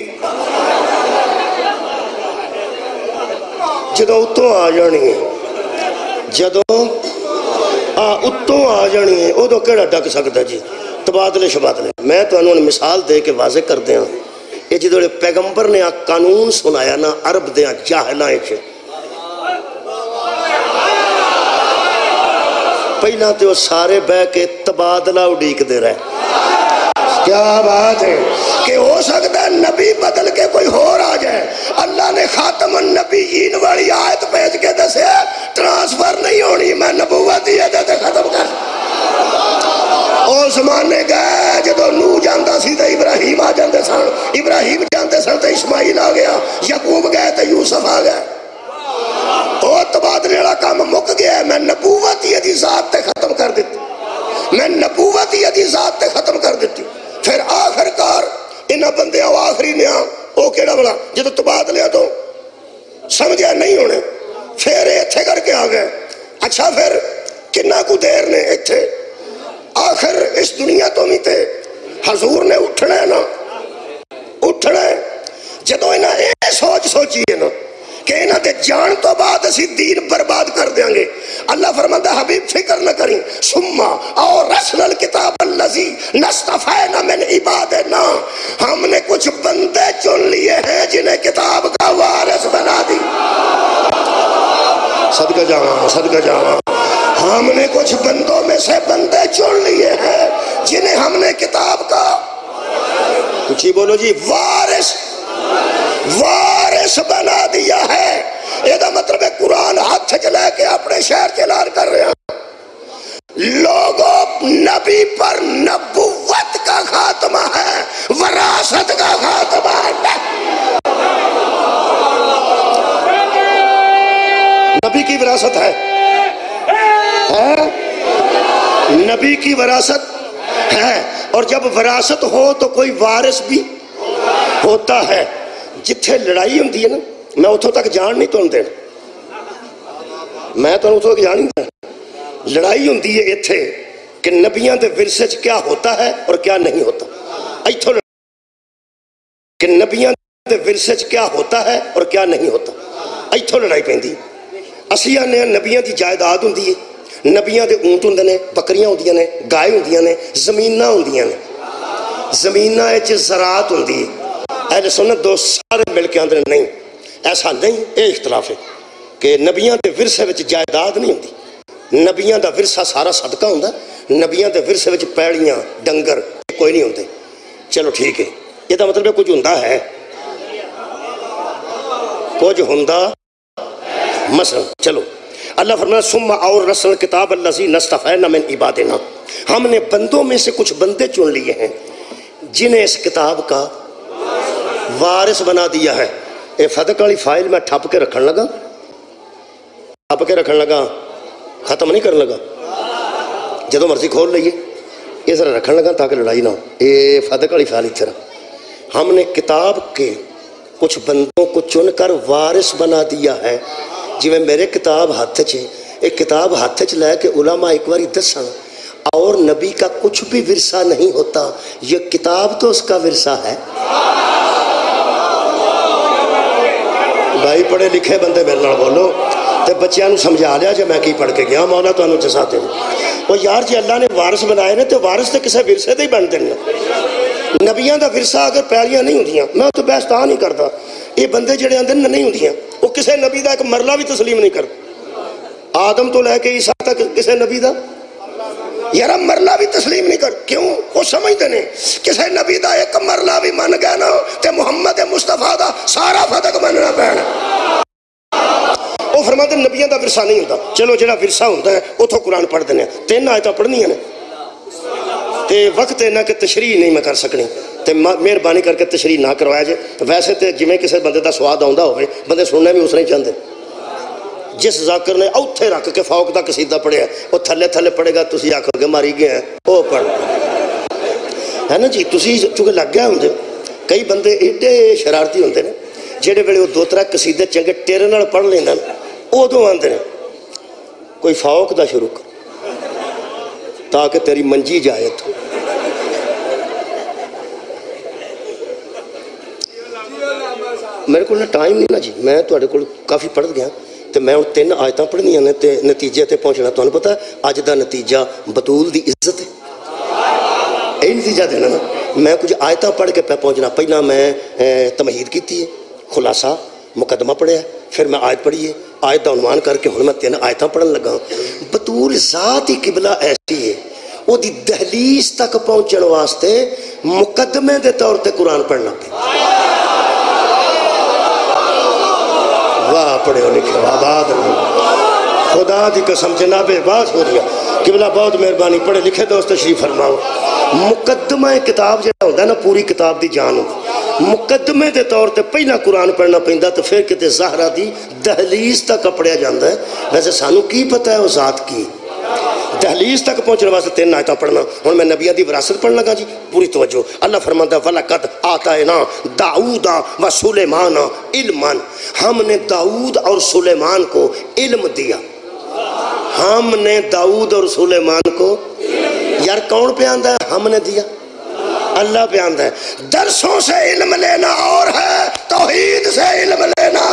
جدوں اتوں آ جانی ہے جدوں اتوں آ جانی ہے وہ تو کہڑا ڈک سکتا جی تبادلے شبادلے میں تو انہوں نے مثال دے کے واضح کر دیا یہ جدوں پیغمبر نے قانون سنایا نا عرب دیاں جاہلائیں چھے پہلا تو وہ سارے بہ کے تبادلہ اڈیک دے رہے کیا بات ہے کہ ہو سکتا ہے نبی بدل کے کوئی اور آ جائے اللہ نے خاتم النبیین والی آیت پیج کے دسے ٹرانسفر نہیں ہونی میں نبوت ہی ہے ختم کر اور زمانے گئے جدو نو جانتا سی تو ابراہیم آ جاندے سن ابراہیم جانتے سن تو اسماعیل آ گیا یعقوب گئے تو یوسف آ گئے اور تبادلے والا کام مک گیا ہے میں نبوت ہی دی ذات تے ختم کر دیتی میں نبوت ہی دی ذات تے ختم کر دیتی پھر آخر کار انہاں بندے آخری نے او کیڑا بلا جدو تبادلے تو سمجھا نہیں ہونے پھر ایتھے کر کے آ گئے اچھا پھر کنہ کو دیر نے ایتھے آخر اس دنیا تو میتے حضور نے اٹھنا ہے نا اٹھنا ہے جدو انہاں اے سوچ سوچیے نا کہ انہاں دے جان تو بعد اسی دین برباد کر دیں گے اللہ فرماتا حبیب فکر نہ کریں سمّا اور رسل الکتاب اللذی نستفینا من عبادنا ہم نے کچھ بندے چن لیے ہیں جنہیں کتاب کا وارث بنا دی صدقہ جاواں ہم نے کچھ بندوں میں سے بندے چن لیے ہیں جنہیں ہم نے کتاب کا کچھ ہی بولو جی وارث بنا دیا ہے یہ دا مطلب ہے قرآن ہاتھ چلے کے اپنے شہر چلان کر رہے ہیں لوگوں نبی پر نبوت کا خاتمہ ہے وراثت کا خاتمہ ہے نبی کی وراثت ہے نبی کی وراثت ہے اور جب وراثت ہو تو کوئی وارث بھی ہوتا ہے جتھے لڑائی ہوندی ہے نا میں اتھوں تک جان نہیں تو دینا میں تو اتھوں تک جان نہیں دینا لڑائی ہوندی ہے ایتھے کہ نبیان دے ورثے چ کیا ہوتا ہے اور کیا نہیں ہوتا ایتھوں کہ نبیان دے ورثے چ کیا ہوتا ہے اور کیا نہیں ہوتا ایتھوں لڑائی پیندی اسیاں نے نبیان دی جائیداد ہوندی ہے نبیان دے اونٹ ہوندے نے بکریاں ہوندیاں نے گائے ہوندیاں نے زمیناں ہوندیاں نے زمیناں اچ زراعت ہوندی ہے اہل سنت دو سارے مل کے اندر نہیں ایسا نہیں اے اختلاف ہے کہ نبیان دے ورثے وچ جائیداد نہیں ہوندی نبیان دا ورثہ سارا صدقہ ہوندا نبیان دے ورثے وچ پیڑیاں ڈنگر کوئی نہیں ہوندے چلو ٹھیک ہے یہ دا مطلب ہے کچھ ہوندا ہے کچھ ہوندا مثلا چلو اللہ فرمایا ثم اور رسل کتاب اللذی نستفینا من عبادنا ہم نے بندوں میں سے کچھ بندے چن لیے ہیں جنہیں اس کتاب کا وارث بنا دیا ہے اے فدق والی فائل میں ٹھپ کے رکھن لگا ختم نہیں کرن لگا جدو مرضی کھول لئیے یہ ذرا رکھن لگا تاکہ لڑائی نہ ہو اے فدق والی فائل اتھرا ہم نے کتاب کے کچھ بندوں کو چن کر وارث بنا دیا ہے جی میں میرے کتاب ہاتھ چھے ایک کتاب ہاتھ چھ لے کے علماء ایک باری دساں اور نبی کا کچھ بھی ورثہ نہیں ہوتا یہ کتاب تو اس کا ورثہ ہے بھائی پڑھے لکھے بندے میرے نال بولو تے بچیاں نو سمجھا لیا جے میں کی پڑھ کے گیا مولا تو انہوں جزاتے ہیں وہ یار جی اللہ نے وارث بنائے نے تو وارث تے کسے ورثے تے ہی بن دینا نبیان دا ورثہ اگر پیڑیاں نہیں ہوندیاں میں تو بحث تا نہیں کرتا یہ بندے جڑے اندر نہیں ہوندیاں وہ کسے نبی دا ایک مرلہ بھی تسلیم نہیں کرتا آدم تو لے کے عیسیٰ تک کسے نبی دا یار مرلہ بھی تسلیم نہیں کر کیوں وہ سمجھتے نہیں کسے نبی دا ایک مرلہ بھی من گیا نا تے محمد مصطفیٰ دا سارا فدق مننا پینا وہ فرماتے نبیان دا ورثہ نہیں ہوتا چلو جڑا ورثہ ہوتا ہے اتھو قرآن پڑھ دینے 3 آیتاں پڑھنی ہیں تے وقت ہے نا کہ تشریح نہیں میں کر سکنی تے مہربانی کر کے تشریح نہ کروایا جائے ویسے تے جویں کسے بندے دا سواد آوندا ہوئے بندے سننے بھی اس نہیں چاہتے جس ذاکر نے اوتھے رکھ کے فوق دا قصیدہ پڑھیا وہ تھلے تھلے پڑھے گا تسی آکھو گے ماری گئے ہیں وہ پڑھ ہے نا جی تسی چونکہ لگ گیا ہوندے کئی بندے ایڈے شرارتی ہوندے نے جڑے ویلے وہ 2-3 قصیدے چنگے ٹیرے نال پڑھ لیندے ادوں آندے نے کوئی فوق دا شروع کر تاکہ تیری منجی جائے تو میرے کو ٹائم نہیں نا جی، میں تواڈے کول کافی پڑھ گیا تو میں ہوں 3 آیتاں پڑھنیاں نے تے نتیجے تے پہنچنا. تمہیں پتہ ہے اج دا نتیجہ بطول دی عزت ہے، یہی نتیجہ دینا نا. میں کچھ آیتاں پڑھ کے پہ پہنچنا. پہلا میں تمہید کیتی ہے، خلاصہ مقدمہ پڑھیا، پھر میں آیت پڑھی ہے، آیت دا عنوان کر کے ہن میں 3 آیتاں پڑھن لگا. بطول ذات ہی قبلہ ایسی ہے، وہ دی دہلیز تک پہنچن واسطے مقدمے دے طور تے قرآن پڑھنا پڑا. واہ پڑھے لکھے آباد خدا دی قسم جناب بات ہو رہی ہے. قبلہ بہت مہربانی، پڑھے لکھے دوست تشریف فرماؤ. مقدمہ کتاب جہاں ہوتا ہے نا پوری کتاب دی جان ہوتی، مقدمے دے طور تے پہلا قرآن پڑھنا پہندا تو پھر کتے زہرہ دی دہلیز تک پڑھیا جاندہ ہے. ویسے سانو کی پتہ ہے وہ ذات کی دہلیز تک پہنچنے واسطے 3 آیتاں پڑھنا. ہن میں نبیہ دی وراثت پڑھن لگا جی، پوری توجہ. اللہ فرماتا ہے وَلَقَدْ آتَيْنَا داؤد و سلیمان علما، ہم نے داؤد اور سلیمان کو علم دیا. ہم نے داؤد اور سلیمان کو، یار کون پہ آندہ ہے ہم نے دیا؟ اللہ پہ آندہ ہے. درسوں سے علم لینا اور ہے توحید سے علم لینا.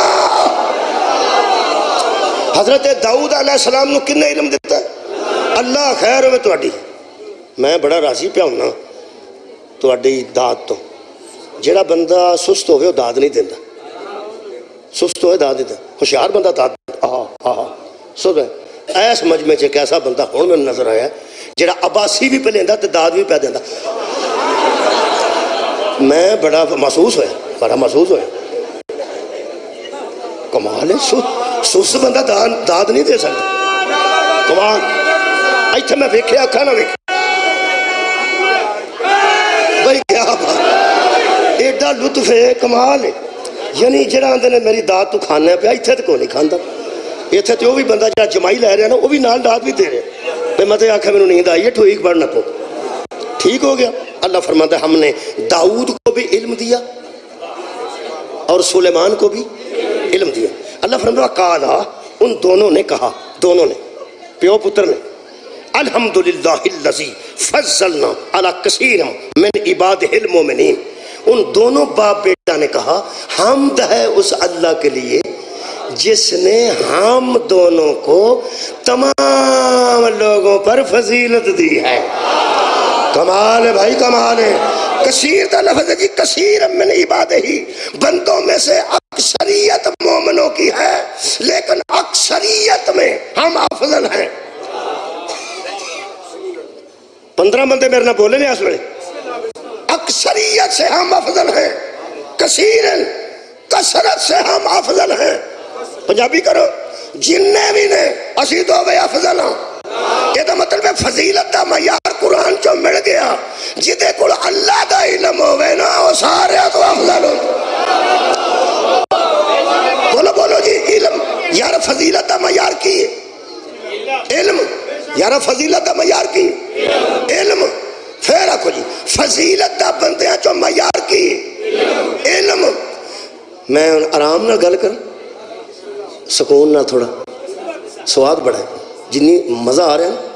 حضرت داؤد علیہ السلام نے کنے علم دیتا ہے؟ اللہ خیر ہوئے تو اڈی. میں بڑا راضی پہ ہونا تو اڈی داد تو. جیڑا بندہ سست ہوئے وہ داد نہیں دینا، سست ہوئے داد دیتا. ہوشیار بندہ داد سب ہے. ایس مجمع چ ایک ایسا بندہ ہون میں نظر آیا ہے جیڑا عباسی بھی پہ لیندہ تو داد بھی پہ دیندہ. میں بڑا محسوس ہویا کمال ہے. سست بندہ داد نہیں دے سکتا. کمال ایتھے میں ویکھے آکھا نہ ویکھے بھائی کیا بات، ایڈا لطف ہے، کمال ہے. یعنی جڑا آندے نے میری داد تو کھانا ہے پہ ایتھے تو کو نہیں کھاندا. ایتھے تو وہ بھی بندہ جڑا جمائی لے رہا ہے نا وہ بھی نال داد بھی دے رہے. پہ میں تے آکھا میں نیند آئی ہے ٹھوئیک بڑھ نہ پو. ٹھیک ہو گیا. اللہ فرماتا ہے ہم نے داؤد کو بھی علم دیا اور سلیمان کو بھی علم دیا. اللہ فرماتا ہے کالا، ان دونوں نے کہا، دونوں نے پیو پتر نے، الحمدللہ اللذی فضلنا علی کثیر من عبادہ المومنین. ان دونوں باپ بیٹا نے کہا حمد ہے اس اللہ کے لیے جس نے ہم دونوں کو تمام لوگوں پر فضیلت دی ہے. کمال ہے بھائی، کمال ہے. کثیر دا لفظ ہے جی، کثیر من عبادہ ہی، بندوں میں سے اکثریت مومنوں کی ہے لیکن اکثریت میں ہم افضل ہیں. 15 بندے میرے نہ بولے نہیں اس ویلے. اکثریت سے ہم افضل ہیں، کثیرن کثرت سے ہم افضل ہیں. پنجابی کرو، جننے بھی نے اسی دو بے افضل ہوں. یہ تو مطلب ہے فضیلت دا معیار قرآن چو مل گیا. جدے کل اللہ دا علم ہوئے نا وہ سارے تو افضل ہوں. بولو بولو جی علم. یار فضیلت دا معیار کی علم، یار فضیلت دا معیار کی علم. پھر آکھو جی فضیلت دا بندیاں چو معیار کی علم. میں آرام نہ گل کر، سکون نہ، تھوڑا سواد بڑھا ہے، جنی مزہ آ رہا ہے.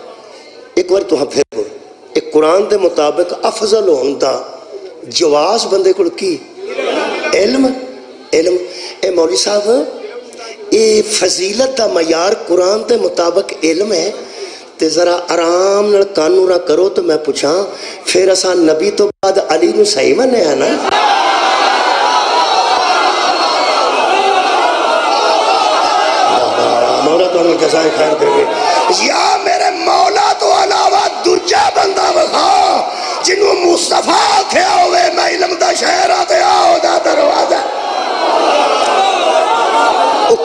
ایک بار تو ہاں پھر بول، ایک قرآن دے مطابق افضل ہوندہ جواز بندے کو کی علم. علم اے مولی صاحب، اے فضیلت دا معیار قرآن دے مطابق علم ہے تے ذرا آرام نال کانورا کرو تو میں پوچھاں پھر اساں نبی تو بعد علی نو صحیح منے ہیں نا؟ مولا تو ہمیں جزائے خیر دے گے. یا میرے مولا تو علاوہ دوجہ بندہ بخا جنہوں مصطفیٰ کھیا ہوئے میں علم دا شہر آتے آؤ دا دروازہ.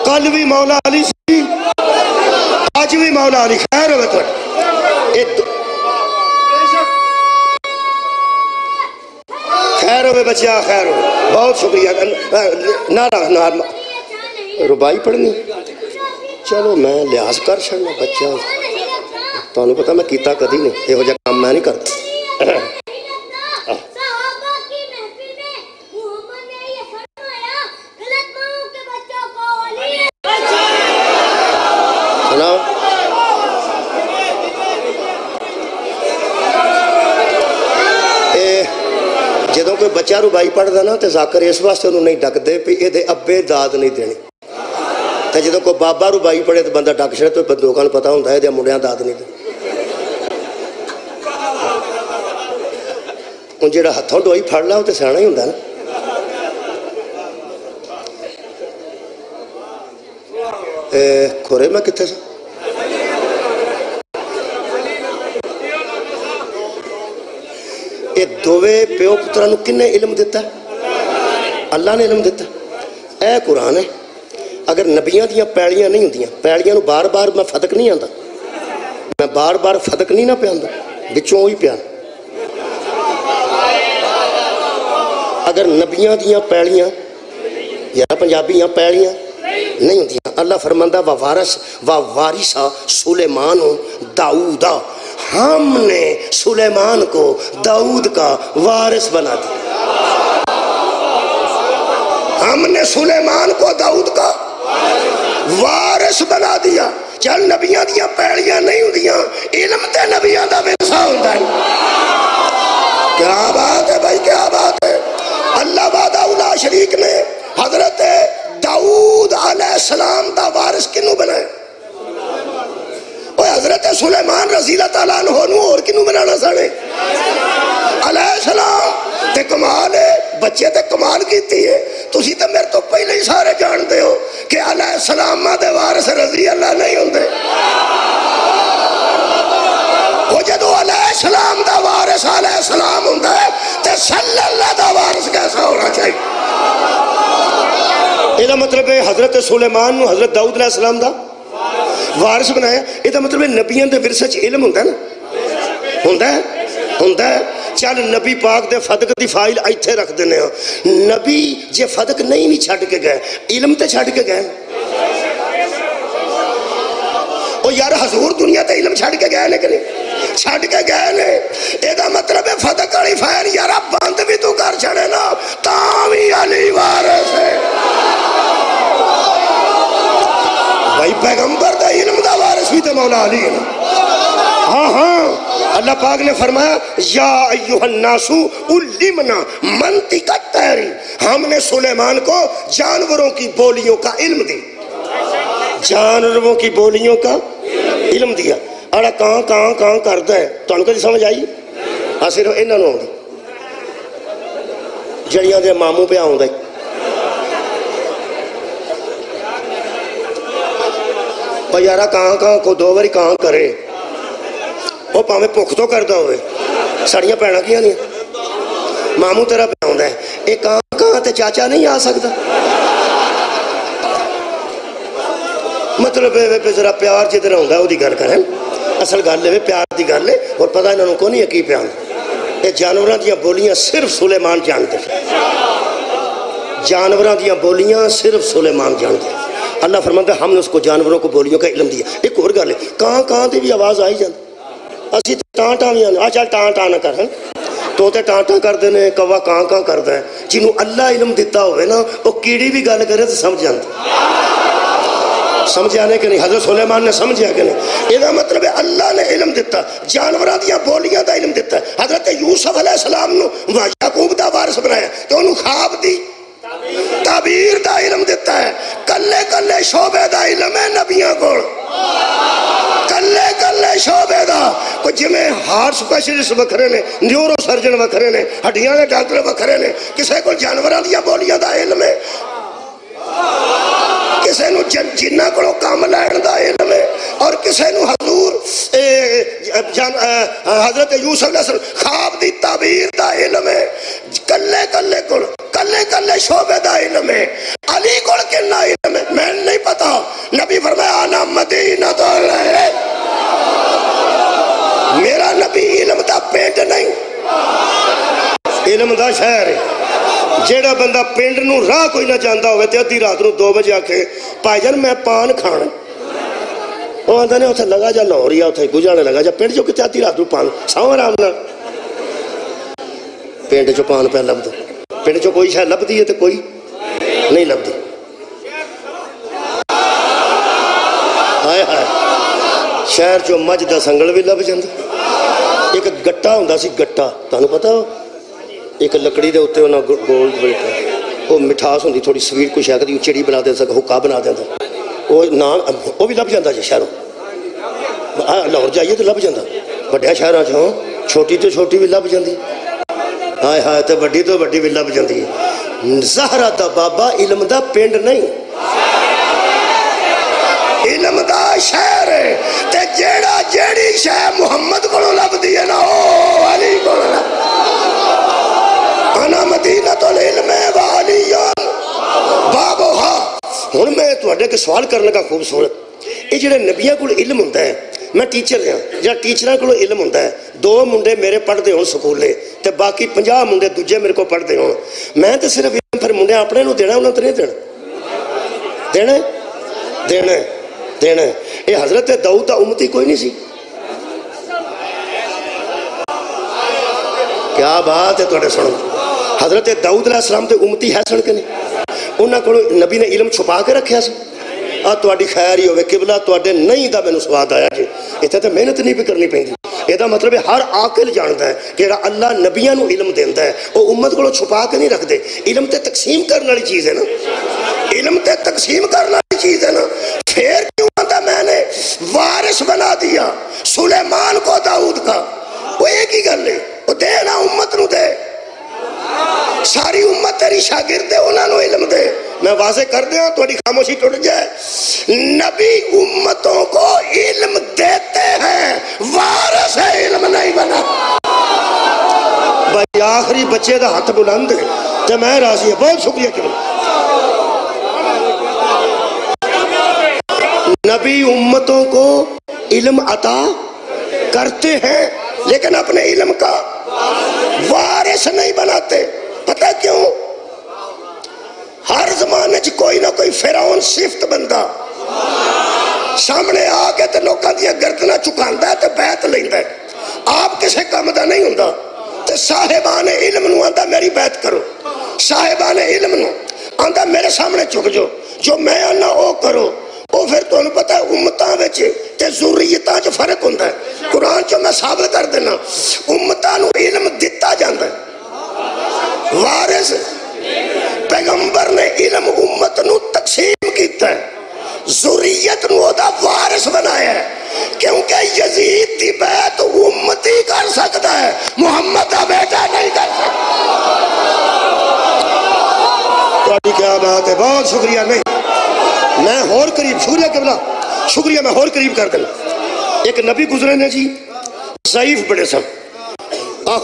کل بھی مولا علی سی، آج بھی مولا علی. خیر ہوئے تو خیر ہوئے بچیا، خیر ہوئے. بہت شکریہ. نعرہ ربائی پڑھنی، چلو میں لحاظ کر چھڑنا بچہ. تو انہوں پتا میں کیتا کدی نہیں، یہ ہو جا کام میں نہیں کرتا. کوئی بچہ ربائی پڑھتا نا تو ذاکر اس واسطے انہوں نہیں ڈکتے بھی یہ ابے داد نہیں دینی، تو جب کوئی بابا ربائی پڑھے تو بندہ ڈک چڑے تو لوگوں کو پتا ہوتا ہے یہ منڈیاں داد نہیں دینی۔ ہوں جا ہاتھوں ڈوئی پڑ لا وہ تو سیاح ہی ہوں نا۔ کھورے میں کتنے سا یہ دووے پیو پترانو کنے علم دیتا ہے؟ اللہ نے علم دیتا ہے۔ اے قرآن ہے، اگر نبیاں دیاں پیڑیاں نہیں ہوندیاں، پیڑیاں نو بار بار میں فدق نہیں آندا، میں بار بار فدق نہیں نہ پیاندا، بچوں ہوئی پیان۔ اگر نبیاں دیاں پیڑیاں یا پنجابیاں پیڑیاں نہیں ہوندیاں، اللہ فرماندہ وارثا سلیمان داؤدا، ہم نے سلیمان کو داؤد کا وارث بنا دیا، ہم نے سلیمان کو داؤد کا وارث بنا دیا۔ چل نبیاں دیاں پیڑیاں نہیں ہوندیاں، علم تے نبیاں دا ورثہ ہوندا ہے۔ کیا بات ہے بھائی، کیا بات ہے۔ اللہ وحدہ لا شریک نے حضرت داؤد علیہ السلام دا وارث کنوں بنائے؟ حضرت سلیمان رضی اللہ تعالیٰ عنہ اور کنوں بنانا ساڑے؟ علیہ السلام تے کمال ہے، بچے تے کمال کیتی ہے۔ تسی تے میرے تو پہلے ہی سارے جان دے ہو کہ علیہ السلام دے وارث رضی اللہ نہیں ہوندے۔ وہ جدو علیہ السلام دا وارث علیہ السلام ہوندہ ہے تے صلی اللہ دا وارث کیسا ہونا چاہیے؟ یہ مطلب ہے حضرت سلیمان نو حضرت داؤد علیہ السلام دا وارث بنایا۔ یہ مطلب ہے نبیاں دے ورثے چ علم ہوندہ ہے نا، ہوندہ ہے۔ چل نبی پاک دے فدق دی فائل ایتھے رکھ دینے ہیں، نبی جے فدق نہیں چھڑ کے گئے، علم تے چھڑ کے گئے۔ او یار حضور دنیا تے علم چھڑ کے گئے لیکن چھڑ کے گئے نے، یہ مطلب ہے فدق علی فائل یارہ بند بھی تو کر چھڑے نا تاوی علی وارث ہے۔ بھائی پیغمبر دا علم دا وارث بھی تے مولا علی ہے۔ ہاں ہاں، اللہ پاک نے فرمایا یا ایوہ الناسو علمنا منطق الطیر، ہم نے سلیمان کو جانوروں کی بولیوں کا علم دی، جانوروں کی بولیوں کا علم دیا۔ اڑا کہاں کہاں کہاں کرتا ہے تو انہوں کو سمجھ آئی؟ ہاں صرف انہوں نے ہوندی جڑیاں دے ماموں پہ آؤں دائی۔ بھائی یارہ کہاں کہاں کو دو باری کہاں کرے، وہ پاہمیں پکھ تو کردہ ہوئے سڑیاں پیڑا کیا نہیں، ماموں تیرا پہ آؤں دائی، ایک کہاں کہاں تے چاچا نہیں آ سکتا۔ مطلب ہے پہ ذرا پیار جدر ہوندہ ہے وہ دی گھر کریں، اصل گھر لے پیار دی گھر لے، اور پتہ انہوں کو نہیں ہے کی پیار۔ یہ جانوران دیاں بولیاں صرف سلیمان جانتے ہیں، جانوران دیاں بولیاں صرف سلیمان جانتے ہیں۔ اللہ فرماتا ہے ہم نے اس کو جانوروں کو بولیوں کا علم دیا۔ ایک اور گل ہے، کہاں کہاں تے بھی آواز آئی جاندی، اسی ٹان ٹان بھی آنا، چل ٹان ٹان نہ کر، تو تے ٹان ٹان کر دینے، کوا کہاں کہاں کرتا ہے۔ جنہوں اللہ علم دیتا ہوئے نا وہ کیڑی بھی گل کرے تو سمجھ جانتا، سمجھ آنے کے نہیں۔ حضرت سلیمان نے سمجھا کہ نہیں، یہ مطلب ہے اللہ نے علم دیتا، جانورہ دیا بولیاں دا علم دیتا ہے۔ حضرت یوسف علیہ السلام نے یعقوب دا وارث بنایا تو انہوں خواب دی تعبیر دا علم دیتا ہے۔ کلے کلے شعبے دا علم ہے نبیاں کو، کلے کلے شعبے دا کوئی جمیں ہارٹ سپیشلسٹ وکھرے نے، نیورو سرجن وکھرے نے، ہڈیاں دے ڈاکٹر وکھرے نے، کسے کو جانوراں دیا بولیاں دا علم ہے، کسے نو جنہ کو کام لائن دا علم ہے، اور کسے نو حضور حضرت یوسف علیہ السلام خواب دی تعبیر دا علم ہے۔ کلے کلے کو کلے کلے شعبے دا علم ہے۔ علی کو کنا علم ہے میں نہیں پتا، نبی فرمایا آنا مدینہ تو ہے، میرا نبی علم دا پینٹ نہیں، علم دا شہر ہے۔ جیڑا بندہ پینڈ نو راہ کوئی نہ جاندا ہوئے تے ادھی رات نو 2 بجے آکھے پائی جان میں پان کھانا، وہ آندہ نے اتھے لگا جا لاہور یا اتھے گجانے لگا جا پینڈ جو کتے آدھی رات نو پان ساؤں آرام نہ، پینڈ جو پان پہ لب دو، پینڈ جو کوئی شاید لب دی ہے تے کوئی نہیں لب دی۔ آئے آئے شہر جو مجدہ سنگل بھی لب جاندہ، ایک گٹا ہوندہ سی گٹا، تانوں پتا ہو ایک لکڑی دے اتنے انہیں گول بیٹھا وہ مٹھاس ہوتی تھوڑی سویٹ کوئی شاید چڑی بنا دے سکتا حکا بنا دینا وہ نان وہ بھی لب جاتا جی شہروں لاہور جائیے تو لب جاتا بڑے شہروں چ چھوٹی تو چھوٹی بھی لب جاتی ہائے ہائے تو وڈی بھی لب جاتی ہے زہرا دا بابا علم دا پنڈ نہیں علم دا شہر ہے تے جیڑا جیڑی شہ محمد کو لب دیئے نا او علی کو لب انا مدینۃ العلم وعلیان بابوہا ہن میں تواڈے کے سوال کرنے لگا خوبصورت یہ جڑے نبیاں کو علم ہوتا ہے میں ٹیچر ہاں جہاں ٹیچراں کو علم ہوتا ہے 2 منڈے میرے پڑھتے ہوں سکولے تے باقی 50 منڈے دوجے میرے کو پڑھتے ہوں میں تو صرف علم پھر منڈے اپنے نو دینا انہوں تو نہیں دینا دینا دینا یہ حضرت داؤد دا امتی کوئی نہیں سی کیا بات ہے توڑے سنو حضرت داؤد علیہ السلام تے امتی ہے سن کے نہیں انہاں کو نبی نے علم چھپا کے رکھیا سی تواڈی خیر ہی ہوئے قبلہ تواڈے نہیں دا میں سواد آیا جی اتنے تو محنت نہیں بھی کرنی پہنتی یہ مطلب ہے ہر عاقل جانتا ہے کہ اللہ نبیاں نو علم دیندہ ہے وہ امت کو چھپا کے نہیں رکھ دے علم تے تقسیم کرنے والی چیز ہے نا علم تے تقسیم کرنے والی چیز ہے نا پھر کیوں آتا میں نے وارث بنا دیا سلیمان کو داؤد کا وہ ایک ہی گل ہے وہ دے نا امت نو دے ساری امت تیری شاگرد ہے انہوں نے علم دے میں واضح کر دیا تھوڑی خاموشی ٹوٹ جائے نبی امتوں کو علم دیتے ہیں وارث ہے علم نہیں بنا بھائی آخری بچے دا ہاتھ بلند ہے تو میں راضی ہے بہت شکریہ کیوں نبی امتوں کو علم عطا کرتے ہیں لیکن اپنے علم کا وارث نہیں بناتے پتہ کیوں ہر زمانے چ کوئی نہ کوئی فرعون صفت بندہ سامنے آ کے تے لوکاں دی گردناں چکاندا ہے تے بیعت لیندا ہے آپ کسے کم دا نہیں ہوندا تے صاحبان علم نو آندا میری بیعت کرو صاحبان علم نو آندا میرے سامنے چک جو میں آنا او کرو وہ پھر تو انہوں پتہ ہے امتاں وچ تے ذریتاں چ فرق ہوندا ہے قرآن چ میں ثابت کر دینا امتاں نو علم دتا جاندا ہے وارث پیغمبر نے علم امت نو تقسیم کیتا ہے ذریت نو دا وارث بنایا ہے کیونکہ یزید دی بیعت امتی کر سکتا ہے محمد دا بیٹا نہیں کر سکتا تو کیا بات ہے بہت شکریہ نہیں میں اور قریب شکریہ قبلہ شکریہ میں اور قریب کر دیں ایک نبی گزرے نے جی ضعیف بڑے سن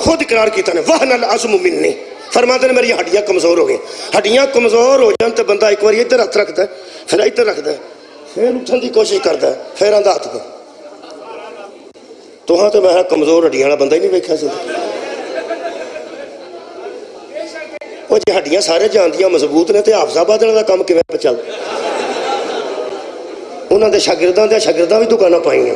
خود اقرار کیتا نے وہن العظم منی فرماتے ہیں میری ہڈیاں کمزور ہو گئیں ہڈیاں کمزور ہو جان تو بندہ ایک بار ادھر ہاتھ رکھتا ہے پھر ادھر رکھتا ہے پھر اٹھن دی کوشش کرتا ہے پھر آندا ہاتھ کو تو ہاں تو میں کمزور ہڈیاں والا بندہ ہی نہیں ویکھیا سی وہ جی ہڈیاں سارے جاندیاں مضبوط نے تے حافظ آباد دا کام کیویں پہ چل انہاں دے شاگرداں بھی دکاناں پائیاں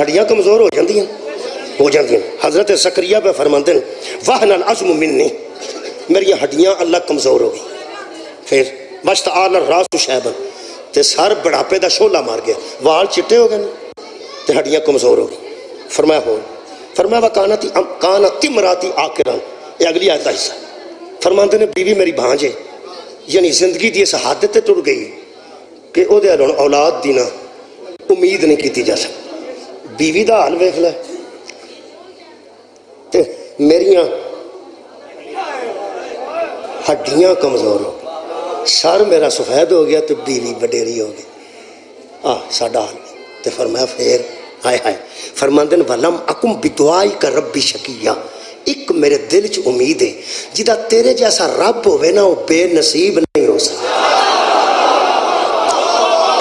ہڈیاں کمزور ہو جاندیاں حضرت زکریا پہ فرماندے ہیں وہن العظم منی میری ہڈیاں اللہ کمزور ہو گئی پھر واشتعال الراس شیبا تے سر بڑھاپے دا شعلہ مار گیا وال چٹے ہو گئے تے ہڈیاں کمزور ہو گئی فرمایا وکانت امراتی عاقران یہ اگلی آیت کا حصہ فرماندے نے بیوی میری بھانج ہے یعنی زندگی دی اس حد تے ٹر گئی کہ او دے ہن اولاد دی نا امید نہیں کیتی جا سکتی بیوی دا حال ویکھ لے تے میریاں ہڈیاں کمزور ہو گئی سر میرا سفید ہو گیا تو بیوی وڈیری ہو گئی ساڈا حال تے فرمایا پھر ہائے فرماندے نے ولم اکم بدعائی کا ربی شقیہ ایک میرے دل چ امید ہے جدا تیرے جیسا رب ہوئے نا وہ بے نصیب نہیں ہو سکتا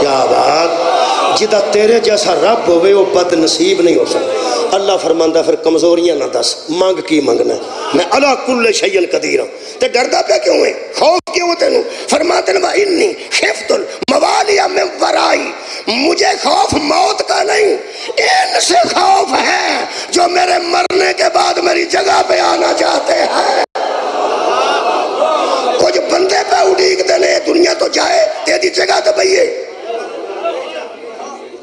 کیا بات جدا تیرے جیسا رب ہوئے وہ بد نصیب نہیں ہو سکتا اللہ فرماندہ پھر کمزوریاں نہ دس مانگ کی مانگنا میں علا کل شیئن قدیر ہوں تے ڈردہ پہ کیوں ہے خوف کیوں تینوں فرماتے ہیں وَإِنِّي خِفْتُ الْمَوَالِيَ مِنْ وَرَائِي مجھے خوف موت کا نہیں ان سے خوف ہے جو میرے مرنے کے بعد میری جگہ پہ آنا چاہتے ہیں کچھ بندے پہ اڑیک دینے دنیا تو جائے تیری جگہ تے بھئیے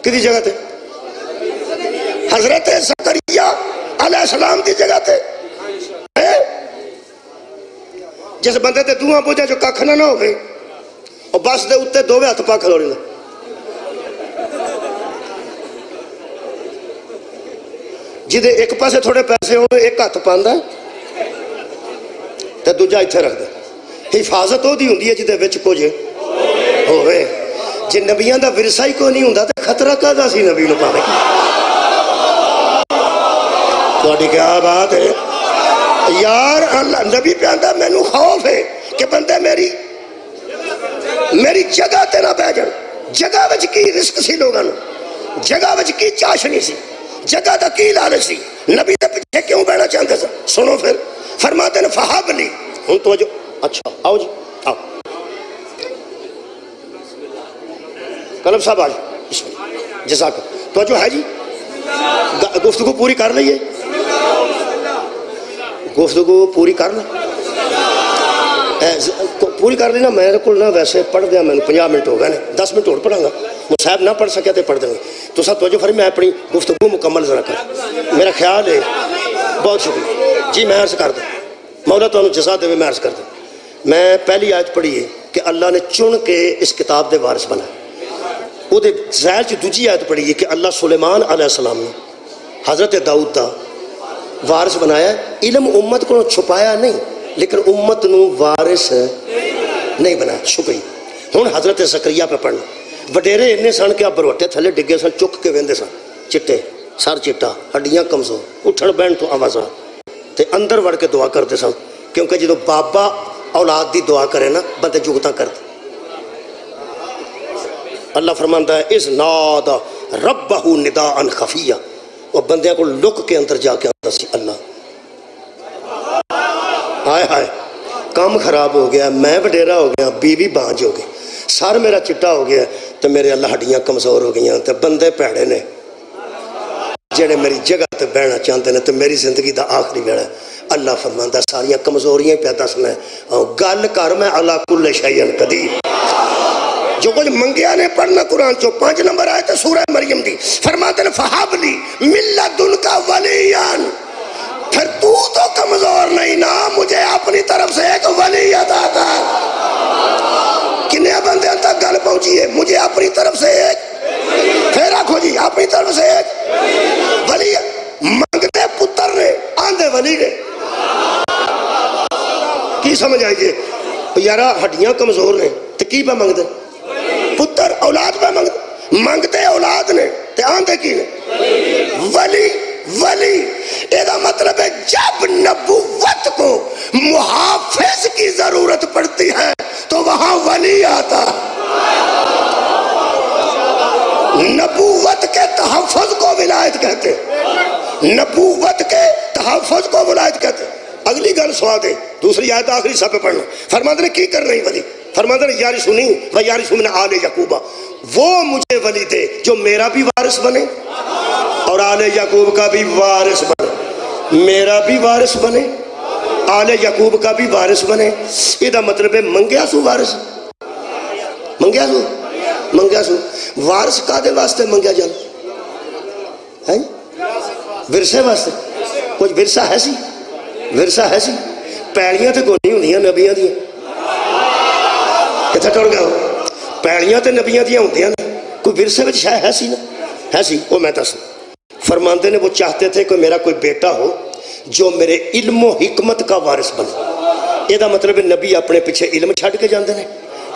کدی جگہ تے حضرت زکریا علیہ السلام دی جگہ تے جس بندے تے دوہاں بوجھا جو ککھ نہ ہوئے اور بس دے اتے دووے ہاتھ پا کھلوڑی دا جدے ایک پاسے تھوڑے پیسے ہوئے ایک ہاتھ پاندہ تے دوجہ اتھے رکھ دے حفاظت ہو دی ہوندی ہے جدے وچ کچھ ہوئے جی نبیان دا ورثہ ہی کو نہیں ہوندہ تے خطرہ کا دا سی نبی نو پاوے تو کیا بات ہے یار اللہ نبی پیاندہ میں نو خوف ہے کہ بندے میری جگہ تے نہ بہ جان جگہ وچ کی رزق سی لوگاں جگہ وچ کی چاشنی سی جگہ دا کی لالچ سی نبی دے پیچھے کیوں بیٹھنا چاہتے سن سنو پھر فرماتے ہیں فہب لی ہوں تو جو اچھا آؤ جی آؤ قلم صاحب آج بسم اللہ جزاک تو جو ہے جی گفتگو پوری کر لئیے گفتگو پوری کر لیں پوری کر لینا میرے کو نہ ویسے پڑھ دیا میں 50 منٹ ہو گئے 10 منٹ اور پڑھا گا مصاحب نہ پڑھ سکیا تو پڑھ دیں گے تو سب توجہ فرمائیں میں اپنی گفتگو مکمل ذرا کر میرا خیال ہے بہت شکریہ جی میں عرض کر دوں مولا تو انہوں جزا دے میں عرض کر دوں میں پہلی آیت پڑھی ہے کہ اللہ نے چن کے اس کتاب دے وارث بنا وہ دے ظاہر چی دوجی آیت پڑھی ہے کہ اللہ سلیمان علیہ السلام نے حضرت داؤد دا وارث بنایا علم امت کو چھپایا نہیں لیکن امت نو وارث نہیں بنایا شکریہ ہون حضرت زکریا پہ پڑھنا وڈیرے انہیں سن کے اب بروٹے تھلے ڈگے سن چک کے ویندے سن چٹے سر چٹا ہڈیاں کمزور اٹھن بین تو آوازاں تے اندر وڑ کے دعا کرتے سن کیونکہ جدو بابا اولاد دی دعا کرے نا بندے جگتاں کرتے اللہ فرماندہ ہے اس نادا ربہو نداءن خفیہ وہ بندیاں کو لک کے اندر جا کے اندر سی اللہ آئے آئے کام خراب ہو گیا میں وڈیرا ہو گیا بیوی بانج ہو گئی سار میرا چٹا ہو گیا تو میرے اللہ ہڈیاں کمزور ہو گئیاں تو بندے پیڑے نے جڑے میری جگہ تے بہنا چاہتے ہیں تو میری زندگی دا آخری ویڑا اللہ فرماندہ ساریاں کمزوریاں پیدا سنا ہے گل کر میں علا کل شیئن قدیر جو کچھ منگیا نے پڑھنا قرآن چو 5 نمبر آئے تھے سورہ مریم دی فرماتے ہیں فہب لی ملت ان کا ولیان پھر تو کمزور نہیں نا مجھے اپنی طرف سے ایک ولی عطا کر کنیا بندے ان تک گل پہنچی ہے مجھے اپنی طرف سے ایک پھر رکھو جی اپنی طرف سے ایک ولی منگتے پتر نے آندھے ولی نے کی سمجھ آئیے یارا ہڈیاں کمزور نے تو کی پہ منگتے پتر اولاد پہ منگتے اولاد نے تے آندھے کی نے ولی ولی ایدہ مطلب ہے جب نبوت کو محافظ کی ضرورت پڑتی ہے تو وہاں ولی آتا نبوت کے تحفظ کو ولایت کہتے نبوت کے تحفظ کو ولایت کہتے اگلی گل سوا دے دوسری آیت آخری سب پہ پڑھنا فرماتے نے کی کر رہی ولی فرماتے نے یاری سنی و یاری سنی آل یعقوبہ وہ مجھے ولی دے جو میرا بھی وارث بنے اور آل یعقوب کا بھی وارث بنے میرا بھی وارث بنے آل یعقوب کا بھی وارث بنے یہ دا مطلب ہے منگیا سو وارث منگیا سو وارث کا دے واسطے منگیا جانا ورثے واسطے کچھ ورثہ ہے سی پیڑیاں تے کوئی نہیں ہونیاں نبیاں دیا کتھا ٹوڑ گیا ہو پیڑیاں تے نبیاں دیا ہوندیاں کوئی ورثے وچ شاید ہے سی وہ میں تس فرماندے نے وہ چاہتے تھے کہ میرا کوئی بیٹا ہو جو میرے علم و حکمت کا وارث بنے یہ دا مطلب ہے نبی اپنے پیچھے علم چھڑ کے جاندے نے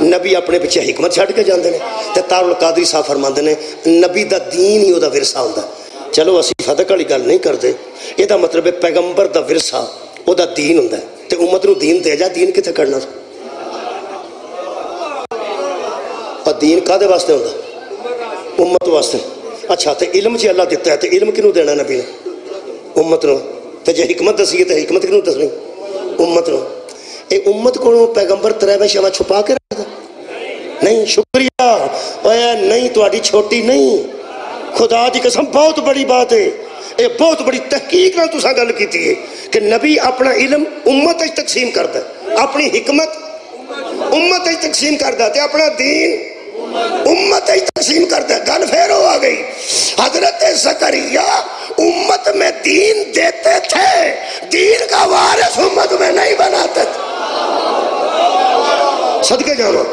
نبی اپنے پیچھے حکمت چھڑ کے جاندے نے تے تار القادری صاحب فرماندے نے نبی دا دین ہی وہ دا ورثہ ہوندہ چلو اسی فتح والی گل نہیں کرتے یہ دا مطلب ہے پیغمبر دا ورثہ وہ دا دین ہوندہ ہے تے امت نو دین دے جا دین کتے کرنا اور دین کا دے واسطے ہوندہ امت واسطے اچھا تے علم جی اللہ دیتا ہے تے علم کنوں دینا نبی نے امت نو تے جے حکمت دسی ہے تے حکمت کنوں دسنی امت نو اے امت کو پیغمبر تریوے شوا چھپا کے رکھتا نہیں شکریہ اویا نہیں تو آڈی چھوٹی نہیں خدا دی قسم بہت بڑی بات ہے یہ بہت بڑی تحقیق نہ تو سا گل کیتی ہے کہ نبی اپنا علم امت اچھ تقسیم کرتا ہے اپنی حکمت امت اچھ تقسیم کرتا ہے اپنا دین امت اچھ تقسیم کرتا ہے گل پھر ہو آگئی حضرت زکریا امت میں دین دیتے تھے دین کا وارث امت میں نہیں بناتے تھے صدقے جاواں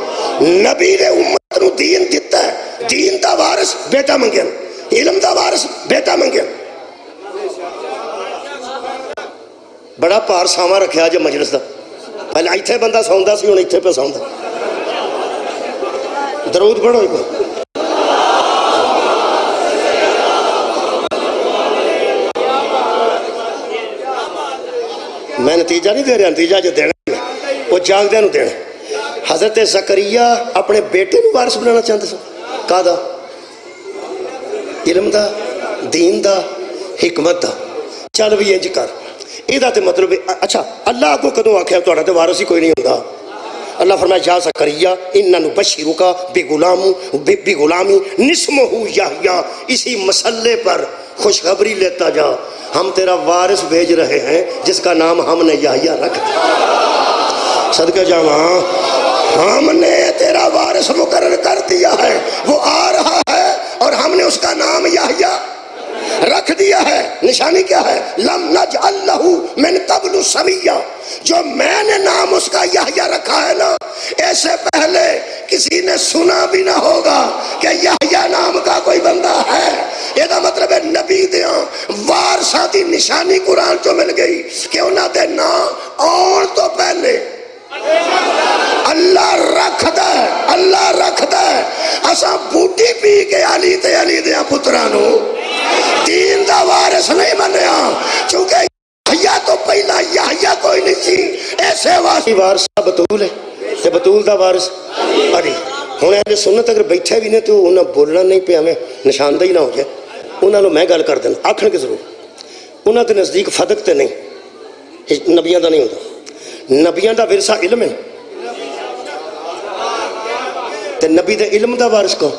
نبی نے امت نو دین دیتا ہے، دین دا وارث بیٹا منگیا، علم دا وارث بیٹا منگیا. بڑا پار ساواں رکھیا جے مجلس دا، پہلے ایتھے بندہ سوندا سی ہن ایتھے پہ سوندا. درود پڑھو ایک بار. میں نتیجہ نہیں دے رہا، نتیجہ جو دینا وہ جاگدے نو دینا. حضرت زکریا اپنے بیٹے نو وارث بنانا چاہتے سن. کا دا؟ علم دا، دین دا، حکمت دا. چل بھی انج کر یہ تے مطلب. اچھا اللہ کو کدوں آکھیا تہاڈا تے وارث ہی کوئی نہیں ہوندا؟ اللہ فرمایا یا زکریا انا نبشرک بغلام اسمہ یحییٰ، اسی مسئلے پر خوشخبری لیتا جا، ہم تیرا وارث بھیج رہے ہیں جس کا نام ہم نے یحییٰ رکھ دیا. صدقہ جاواں ہم نے تیرا وارث مقرر کر دیا ہے، وہ آ رہا ہے اور ہم نے اس کا نام یحییٰ رکھ دیا ہے. نشانی کیا ہے؟ لم نجعل لہ من قبل سمیہ، جو میں نے نام اس کا یحییٰ رکھا ہے نا، ایسے پہلے کسی نے سنا بھی نہ ہوگا کہ یحییٰ نام کا کوئی بندہ ہے. یہ مطلب ہے نبی دیاں وارثاں دی نشانی قرآن چو مل گئی کہ انہاں دے نام آن تو پہلے اللہ رکھ دے، اللہ رکھ دے. اساں بوٹی پی کے علی تے علی دیاں پترانو دین دا وارث نہیں منیا، چونکہ یحییٰ تو پہلا یحییٰ کوئی نہیں سی. ایسے وارث بطول ہے، تے بطول دا وارث علی. ہن اہل سنت اگر بیٹھے بھی نے تو انہاں بولنا نہیں پیا، میں نشاندہی نہ ہو جائے. انہاں نو میں گل کر دینا، آکھن کے ضرور. انہاں دے نزدیک فدق تے نہیں، نبیاں دا نہیں ہوتا. نبیاں دا ورثہ علم ہے، تے نبی دے علم دا وارث کون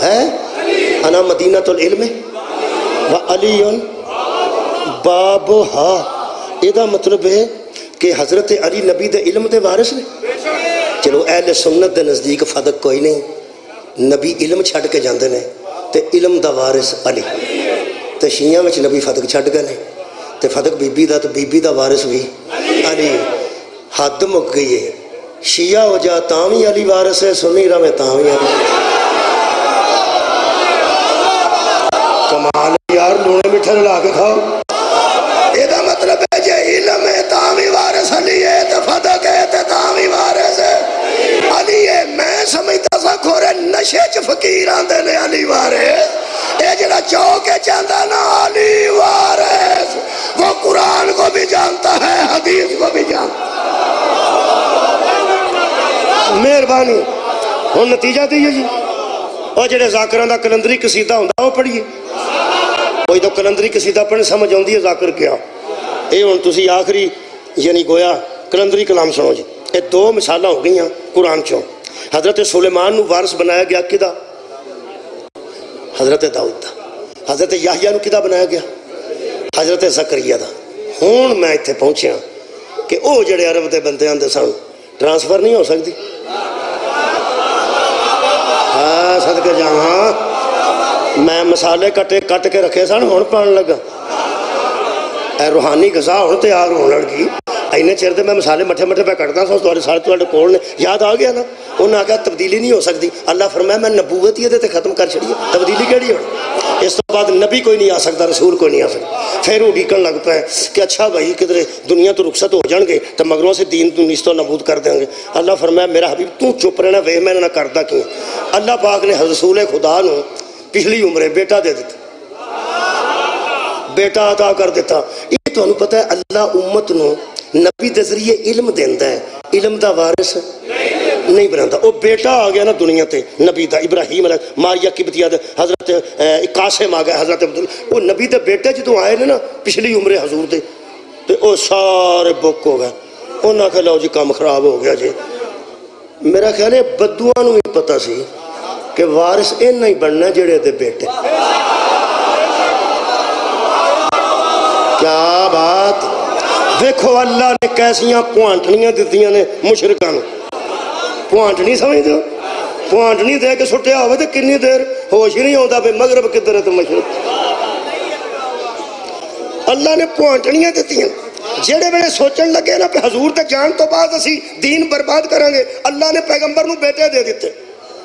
ہے؟ انا مدینۃ العلم و علی بابھا. یہ مطلب ہے کہ حضرت علی نبی دے علم دے وارث نے. چلو اہل سنت دے نزدیک فدق کوئی نہیں، نبی علم چھڑ کے جاندے نے تے علم دا وارث علی. تے شیعہ وچ نبی فدق چھڑ گئے نے تے فدق بی بی دا تے بی بی دا وارث بھی علی. حد مک گئی ہے. شیعہ ہو جا تاں بھی علی وارث ہے، سنی رہے تاں بھی علی. کمال یار، لونے میٹھے رلا کے کھاؤ. یہ مطلب ہے جے علم ہے تاں بھی وارث علی ہے، تے فدق ہے تے تاں بھی وارث ہے علی ہے. میں سمجھتا سا کھورے نشے چ فقیر آندے نے علی وارث. اے جڑا چوکے چاہتا نا علی وارث، وہ قرآن کو بھی جانتا ہے، حدیث کو بھی جانتا ہے. مہربانی. ہن نتیجہ دیئے جی. اور جڑے ذاکران دا کلندری قصیدہ ہوندہ وہ پڑھیے. کوئی تو کلندری قصیدہ پڑھنے سمجھ ہوندی ہے ذاکر کیا. اے ہن تسی آخری یعنی گویا کلندری کلام سنو جی. اے دو مثالہ ہو گئی ہیں قرآن چوں. حضرت سلیمان نو وارث بنایا گیا کدا؟ حضرت داؤد دا. حضرت یحییٰ نو کدا بنایا گیا؟ حضرت زکریا دا. ہون میں اتھے پہنچیا کہ او جڑے عرب دے بندے آندے سن ٹرانسفر نہیں ہو سکتی. ہاں صدقے جاواں میں مسالے کٹ کے رکھے سن، ہون پان لگا. اے روحانی غذا ہون تیار ہون لگی. اینے چیر دے میں مسالے مٹھے مٹھے پہ کٹدا سا، تواڈے سارے تواڈے کول نے یاد آ گیا نا. انہاں کہا تبدیلی نہیں ہو سکتی. اللہ فرمایا میں نبوت ہی تے ختم کر چھڑی، تبدیلی کیڑی ہو؟ اس تو بعد نبی کوئی نہیں آ سکتا، رسول کوئی نہیں آ سکتا. پھر اڈیکن لگ پے کہ اچھا بھائی کدھر دنیا تو رخصت ہو جان گے تو مگروں سے دین تو نیست و نبود کر دیں گے. اللہ فرمایا میرا حبیب تو چپ رہنا، وے میں نہ کردا کیوں. اللہ پاک نے رسول خدا نو پچھلی عمرے بیٹا دے دیتا، بیٹا عطا کر دیتا. یہ تو انہوں پتہ ہے اللہ امت نو نبی دے ذریعے علم دیندہ ہے، علم دا وارث نہیں بناتا. وہ بیٹا آ گیا نا دنیا تے نبی دا، ابراہیم علیہ ماریا قبطیہ دے حضرت قاسم آ گیا، حضرت عبداللہ. وہ نبی دے بیٹے جدوں آئے نا پچھلی عمرے حضور دے تے وہ سارے بک ہو گئے. انہاں کہ لو جی کام خراب ہو گیا جی. میرا خیال ہے بدوآں نوں بھی پتہ سی کہ وارث انہاں ہی بننا جڑے دے بیٹے. کیا بات. دیکھو اللہ نے کیسیاں پوانٹنیاں دیتیاں نے مشرکاں نوں. پوانٹنی سمجھ دو، پوانٹنی دے کے سٹیا ہوئے تو کنی دیر ہوش ہی نہیں ہوتا پہ مغرب کدھر ہے تو مشرق. اللہ نے پوانٹنیاں دیتی ہیں. جہے ویلے سوچن لگے نا کہ حضور تے جان تو بعد اسی دین برباد کریں گے، اللہ نے پیغمبر نو بیٹے دے دیتے،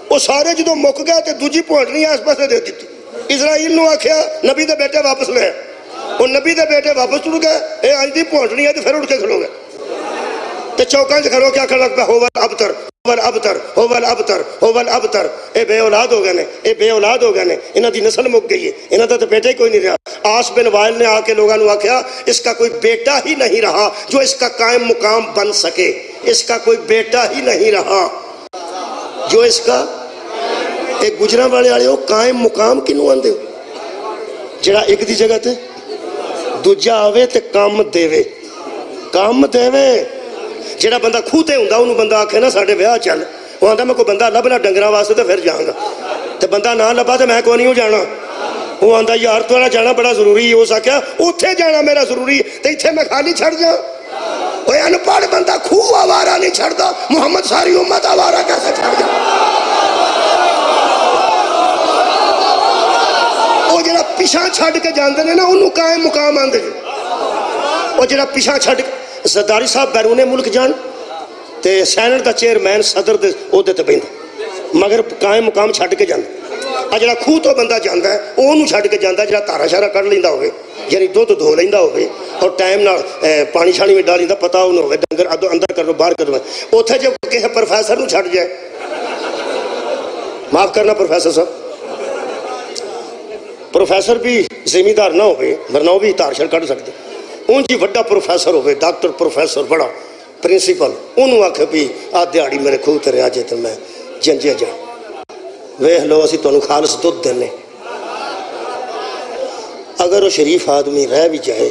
وہ سارے جدو مک گئے تے دوجی پہنچنی اس پاسے دے دیتی۔ اسرائیل نو آکھیا نبی دے بیٹے واپس لے، وہ نبی دے بیٹے واپس اٹھ گئے، اے آج دی پہنچنی ہے تے پھر اٹھ کے کھلو گئے تے چوکاں سے کھلو کیا کھڑا لگتا ہوول ابتر ہوول ابتر ہوول ابتر ہوول ابتر، اے بے اولاد ہو گئے نے، اے بے اولاد ہو گئے نے، انہاں دی نسل مک گئی ہے، انہاں دا تے بیٹے کوئی نہیں رہا۔ آس بن وائل نے آ کے لوگاں نو آکھیا اس کا کوئی بیٹا ہی نہیں رہا جو اس کا قائم مقام بن سکے، اس کا کوئی بیٹا ہی نہیں رہا جو اس کا، ایک گجرہ والے آئے ہو قائم مقام کنوں آندے ہو، جڑا ایک دی جگہ تے دوجہ آوے تے کام دیوے، کام دیوے۔ جڑا بندہ کھوتے ہوندہ انہوں بندہ آکھے نا ساڑھے بیاہ چل، وہ آندہ میں کوئی بندہ لبنا ڈنگرہ واسطے تے پھر جاؤں گا، تے بندہ نہ لبا تے میں کوئی نہیں ہو جانا، وہ آندہ یار تو جانا بڑا ضروری ہے، ہو سکیا اتھے جانا میرا ضروری ہے تے اتھے میں خالی چھڑ جاؤں۔ وہ انپڑھ بندہ کھو آوارہ نہیں چھڑ دا، محمد ساری امت آوارہ کیسے چھڑ جاؤں۔ وہ جڑا پیشاں چھڑ کے جاندے نے نا انہوں قائم مقام آندے جے، وہ جڑا پیشاں چھڑ کے زرداری صاحب بیرون ملک جان تے سینٹ دا چیئرمین صدر دے عہدے تے بیندہ مگر قائم مقام چھڑ کے جاندہ، جڑا کھو تو بندہ جاندہ ہے انہوں چھڑ کے جاندہ، جڑا تارا شارہ کر لیندہ ہوئے یعنی دو تو دھو لیندہ ہوئے اور ٹائم نہ پانی چھانی میں ڈال لیندہ پتہ انہوں ہوئے ڈنگر اندر کر لو باہر کر لو، اتھے جب کہے پروفیسر نو چھڑ جائے، معاف کرنا پروفیسر صاحب، پروفیسر بھی زمیندار نہ ہوئے ورنہ بھی تار شر کر سکتے، ان جی وڈا پروفیسر ہوئے ڈاکٹر پروفیسر بڑا پرنسپل، انہوں آکھے بھی آدھ دیاڑی میرے کھو ترے آجے تو میں جنجے جا ویہ لو اسی تو انہوں خالص دودھ دینے، اگر وہ شریف آدمی رہ بھی جائے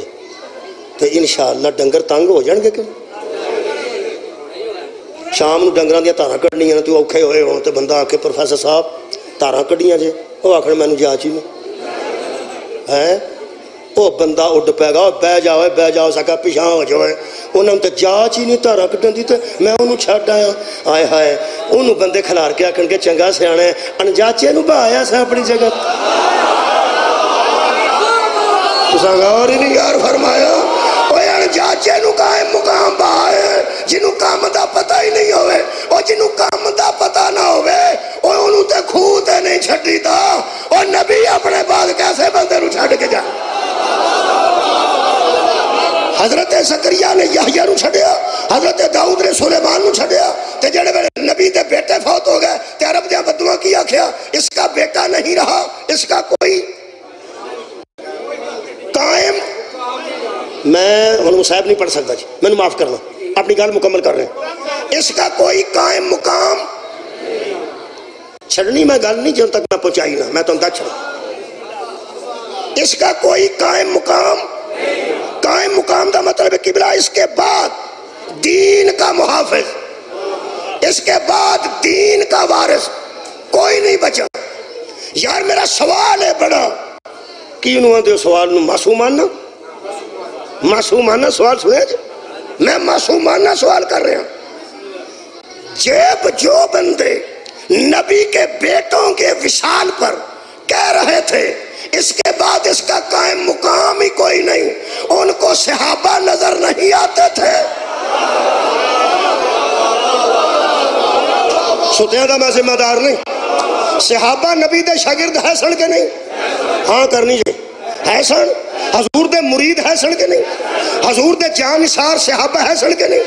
تو انشاءاللہ ڈنگر تانگ ہو جائیں گے کیوں؟ شام نو ڈنگران دیا تارہ کڑنی ہیں تو اوکھے ہوئے ہوں تو بندہ آکے پروفیسر صاحب تارہ کڑنی ہیں جے وہ آکھنے میں نے جا چی نہیں ہے، وہ بندہ اڈ پہ گا بے جاؤ سکا پیشاں ہو جائے، انہوں نے جا چی نہیں تارہ کٹن دی تے میں انہوں چھڑ آیا، آئے ہائے انہوں بندے کھلار کے آکھن کے چنگا سے آنے انجاچے نو با آیا سا اپنی جگہ، اور ہی نہیں یار فرمایا اوہ انجاچے نو قائم مقام با آئے جنہوں کام دا پتہ ہی نہیں ہوئے، اور جنہوں کام دا پتہ نہ ہوئے اوہ انہوں تے کھوتے نہیں چھٹی دا، اور نبی اپنے بعد کیسے بندے نو چھڑ کے جا۔ حضرت زکریا نے یحییٰ نو چھڑیا، حضرت داؤد نے سلیمان نو چھڑیا، تے جڑے میرے نبی دے بیٹے فوت ہو گئے تے عرب دیا بدعا کیا کیا اس کا بیٹا نہیں رہا، اس کا کوئی قائم، میں انہوں صاحب نہیں پڑھ سکتا جی میں نے معاف کرنا اپنی گال مکمل کر رہے ہیں، اس کا کوئی قائم مقام چھڑنی میں گال نہیں جن تک میں پہنچائی نا میں تو اندہ چھڑا، اس کا کوئی قائم مقام، قائم مقام دا مطلب قبلہ اس کے بعد دین کا محافظ، اس کے بعد دین کا وارث کوئی نہیں بچا۔ یار میرا سوال ہے بڑا کی انہوں نے سوال معصومانہ معصومانہ سوال سنے جی میں معصومانہ سوال کر رہا ہوں، جب جو بندے نبی کے بیٹوں کے وصال پر کہہ رہے تھے اس کے بعد اس کا قائم مقام ہی کوئی نہیں، ان کو صحابہ نظر نہیں آتے تھے، ستیاں دا میں ذمہ دار نہیں، صحابہ نبی دے شاگرد ہے سن کے نہیں، ہاں کرنی جی ہے سن، حضور دے مرید ہے سن کے نہیں، حضور دے جان نثار صحابہ ہے سن کے نہیں،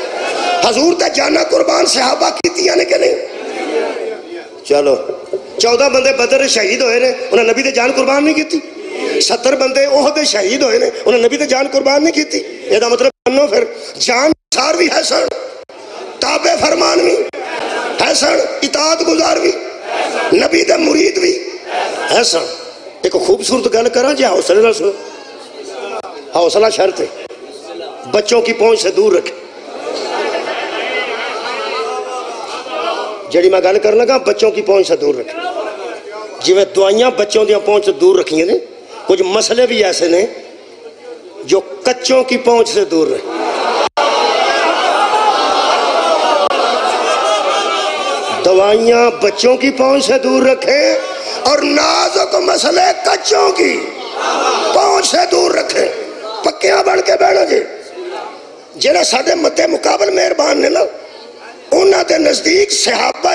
حضور دے جانا قربان صحابہ کیتیاں نے کے نہیں۔ چلو 14 بندے بدر شہید ہوئے نے انہیں نبی دے جان قربان نہیں کیتی، 70 بندے احد شہید ہوئے نے انہیں نبی دے جان قربان نہیں کیتی، یہ دا مطلب بنو پھر جان نثار بھی ہے سن، تابع فرمان بھی ہے سن، اطاعت گزار بھی، نبی دے مرید بھی ہے سن۔ ایک خوبصورت گل کرا جی حوصلے نہ سنو، حوصلہ شرط ہے، بچوں کی پہنچ سے دور رکھے، جڑی میں گل کر لگا بچوں کی پہنچ سے دور رکھے، جی میں دعائیاں بچوں دیا پہنچ سے دور رکھیں نے، کچھ مسئلے بھی ایسے نے جو کچوں کی پہنچ سے دور رکھیں، دوائیاں بچوں کی پہنچ سے دور رکھیں اور نازک مسئلے کچوں کی پہنچ سے دور رکھیں، پکیاں بڑھ کے بیٹھو جی جڑے ساڈے مدے مقابل مہربان نے نا، انہاں دے نزدیک صحابہ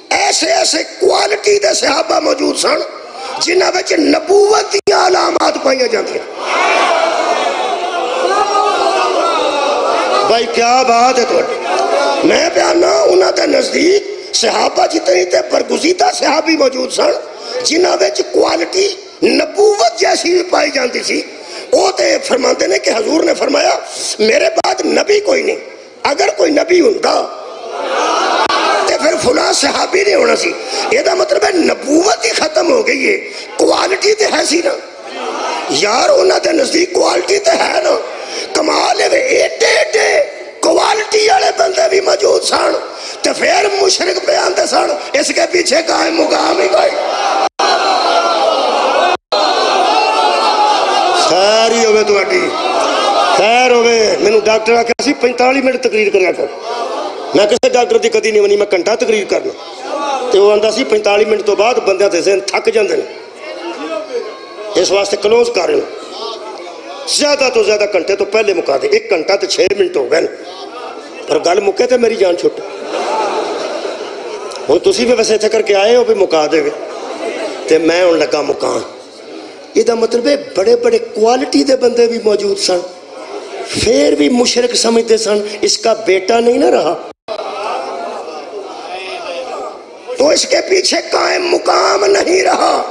ایسے ایسے کوالٹی دے صحابہ موجود سن جنہاں وچ نبوت دی علامات پائیاں جاندیاں۔ بھائی کیا بات ہے تھوڑی، میں بیانا انہاں دے نزدیک صحابہ جتنی تے برگزیدہ صحابی موجود سن جنہاں وچ کوالٹی نبوت جیسی بھی پائی جاندی سی۔ وہ تے فرماندے نے کہ حضور نے فرمایا میرے بعد نبی کوئی نہیں، اگر کوئی نبی ہوندا تے پھر فلاں صحابی نہیں ہونا سی۔ یہ دا مطلب ہے نبوت ہی ختم ہو گئی ہے، کوالٹی تے ہے سی نا یار، انہاں دے نزدیک کوالٹی تے ہے نا۔ کمال ہے ایڈے ایڈے کوالٹی والے بندے بھی موجود سن تے پھر مشرک بیان دے سن اس کے پیچھے قائم مقام ہی کوئی۔ خیر ہی ہوئے تہاڈی، خیر ہوئے۔ مینوں ڈاکٹر آکھیا سی 45 منٹ تقریر کریا کر، میں کسی ڈاکٹر دی کدی نہیں منی، میں گھنٹہ تقریر کرنا، تے وہ آندا سی 45 منٹ تو بعد بندے دے ذہن تھک جاندے نے، اس واسطے کلوز کر رہے زیادہ تو زیادہ گھنٹے تو پہلے مکا دے۔ 1 گھنٹہ تے 6 منٹ ہو گئے پر گل مکے تے میری جان چھٹ۔ ہن تسی بھی ویسے اتھے کر کے آئے ہو بھی مکا دے گے تے میں ہن لگا مکان۔ یہ دا مطلب ہے بڑے بڑے کوالٹی دے بندے بھی موجود سن، پھر بھی مشرک سمجھتے سن اس کا بیٹا نہیں نہ رہا، تو اس کے پیچھے قائم مقام نہیں رہا۔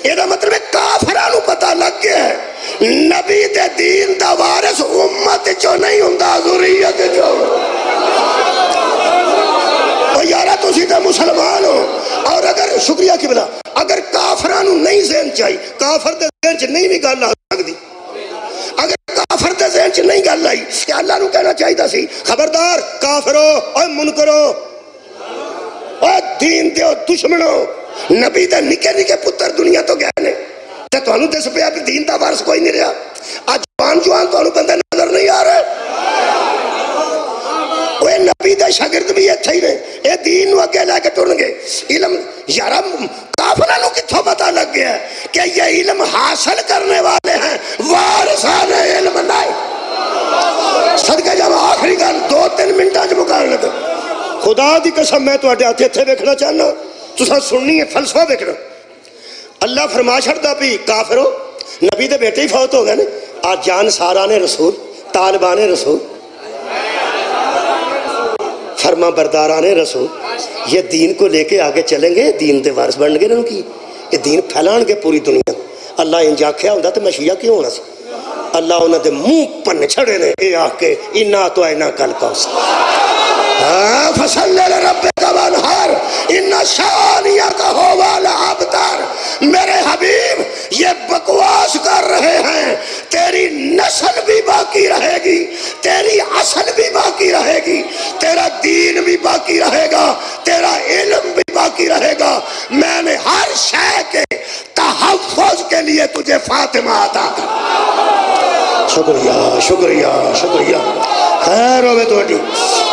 یہ دا مطلب ہے کافرانو پتہ لگ گیا ہے نبی دے دین دا وارث امت چو نہیں ہوندا، ذریت چو۔ اور یارہ تو سیدھا مسلمان ہو، اور اگر شکریہ کی بلا اگر کافرانو نہیں ذہن چاہی، کافر دے ذہن چ نہیں بھی گل آ سکتی، اگر کافر دے ذہن چ نہیں گل آئی کہ اللہ نو کہنا چاہی دا سی خبردار کافرو اور منکرو اور دین دیو دشمنو، نبی دے نکے نکے پتر دنیا تو گئے نے تے تانوں دس پیا کہ دین دا وارث کوئی نہیں رہا۔ اج جوان تانوں بندے نظر نہیں آ رہے، وہ نبی دے شاگرد بھی اتھے ہی نے، اے دین نو اگے لے کے ٹرن گے۔ علم یارا کافروں کو کتھوں پتہ لگ گیا ہے کہ یہ علم حاصل کرنے والے ہیں، وارثان علم نہیں۔ صدقہ جب آخری گل 2-3 منٹاں چ مکان لگا، خدا دی قسم میں تواڈے ہاتھ اتھے ویکھنا چاہنا، تساں سننی ہے فلسفہ ویکھنا۔ اللہ فرما چھڑدا بھی کافرو نبی دے بیٹے ہی فوت ہو گئے نے، آج جان سارا نے رسول، طالبان رسول، فرما برداران رسول یہ دین کو لے کے آگے چلیں گے، دین دے وارث بن گے انہوں کی، یہ دین پھیلان گے پوری دنیا۔ اللہ انجا کھیا ہوندہ تو میں شیعہ کیوں ہونا سی؟ اللہ انہوں دے منہ پن چھڑے نے اے آہ کے انا تو اینا کل کوثر فصل لربک وانحر ان شانئک هو الابتر۔ میرے حبیب یہ بکواس کر رہے ہیں، تیری نسل بھی باقی رہے گی، تیری اصل بھی باقی رہے گی، تیرا دین بھی باقی رہے گا، تیرا علم بھی باقی رہے گا۔ میں نے ہر شے کے تحفظ کے لیے تجھے فاطمہ عطا کر۔ شکریہ شکریہ شکریہ، خیر ہوئے تو اٹھی۔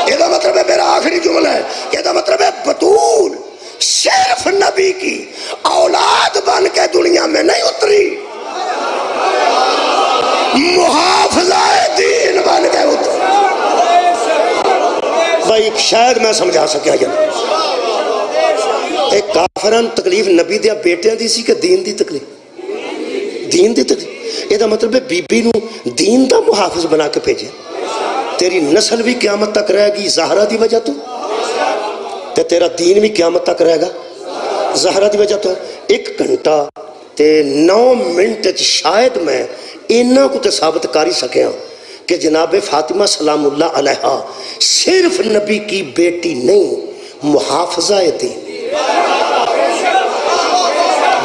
یہ دا مطلب ہے میرا آخری جملہ ہے، یہ دا مطلب ہے بطول صرف نبی کی اولاد بن کے دنیا میں نہیں اتری، محافظہ دین بن کے اتری۔ بھائی شاید میں سمجھا سکیا جانا، ایک کافران تکلیف نبی دیا بیٹیاں دی سی کہ دین دی تکلیف، دین دی تکلیف۔ یہ دا مطلب ہے بی بی نو دین دا محافظ بنا کے بھیجے، تیری نسل بھی قیامت تک رہے گی زہرہ دی وجہ تو، تے تیرا دین بھی قیامت تک رہے گا زہرہ دی وجہ تو۔ 1 گھنٹہ تے 9 منٹ شاید میں انہاں کو تے ثابت کاری سکے ہاں کہ جناب فاطمہ سلام اللہ علیہا صرف نبی کی بیٹی نہیں، محافظہ دین۔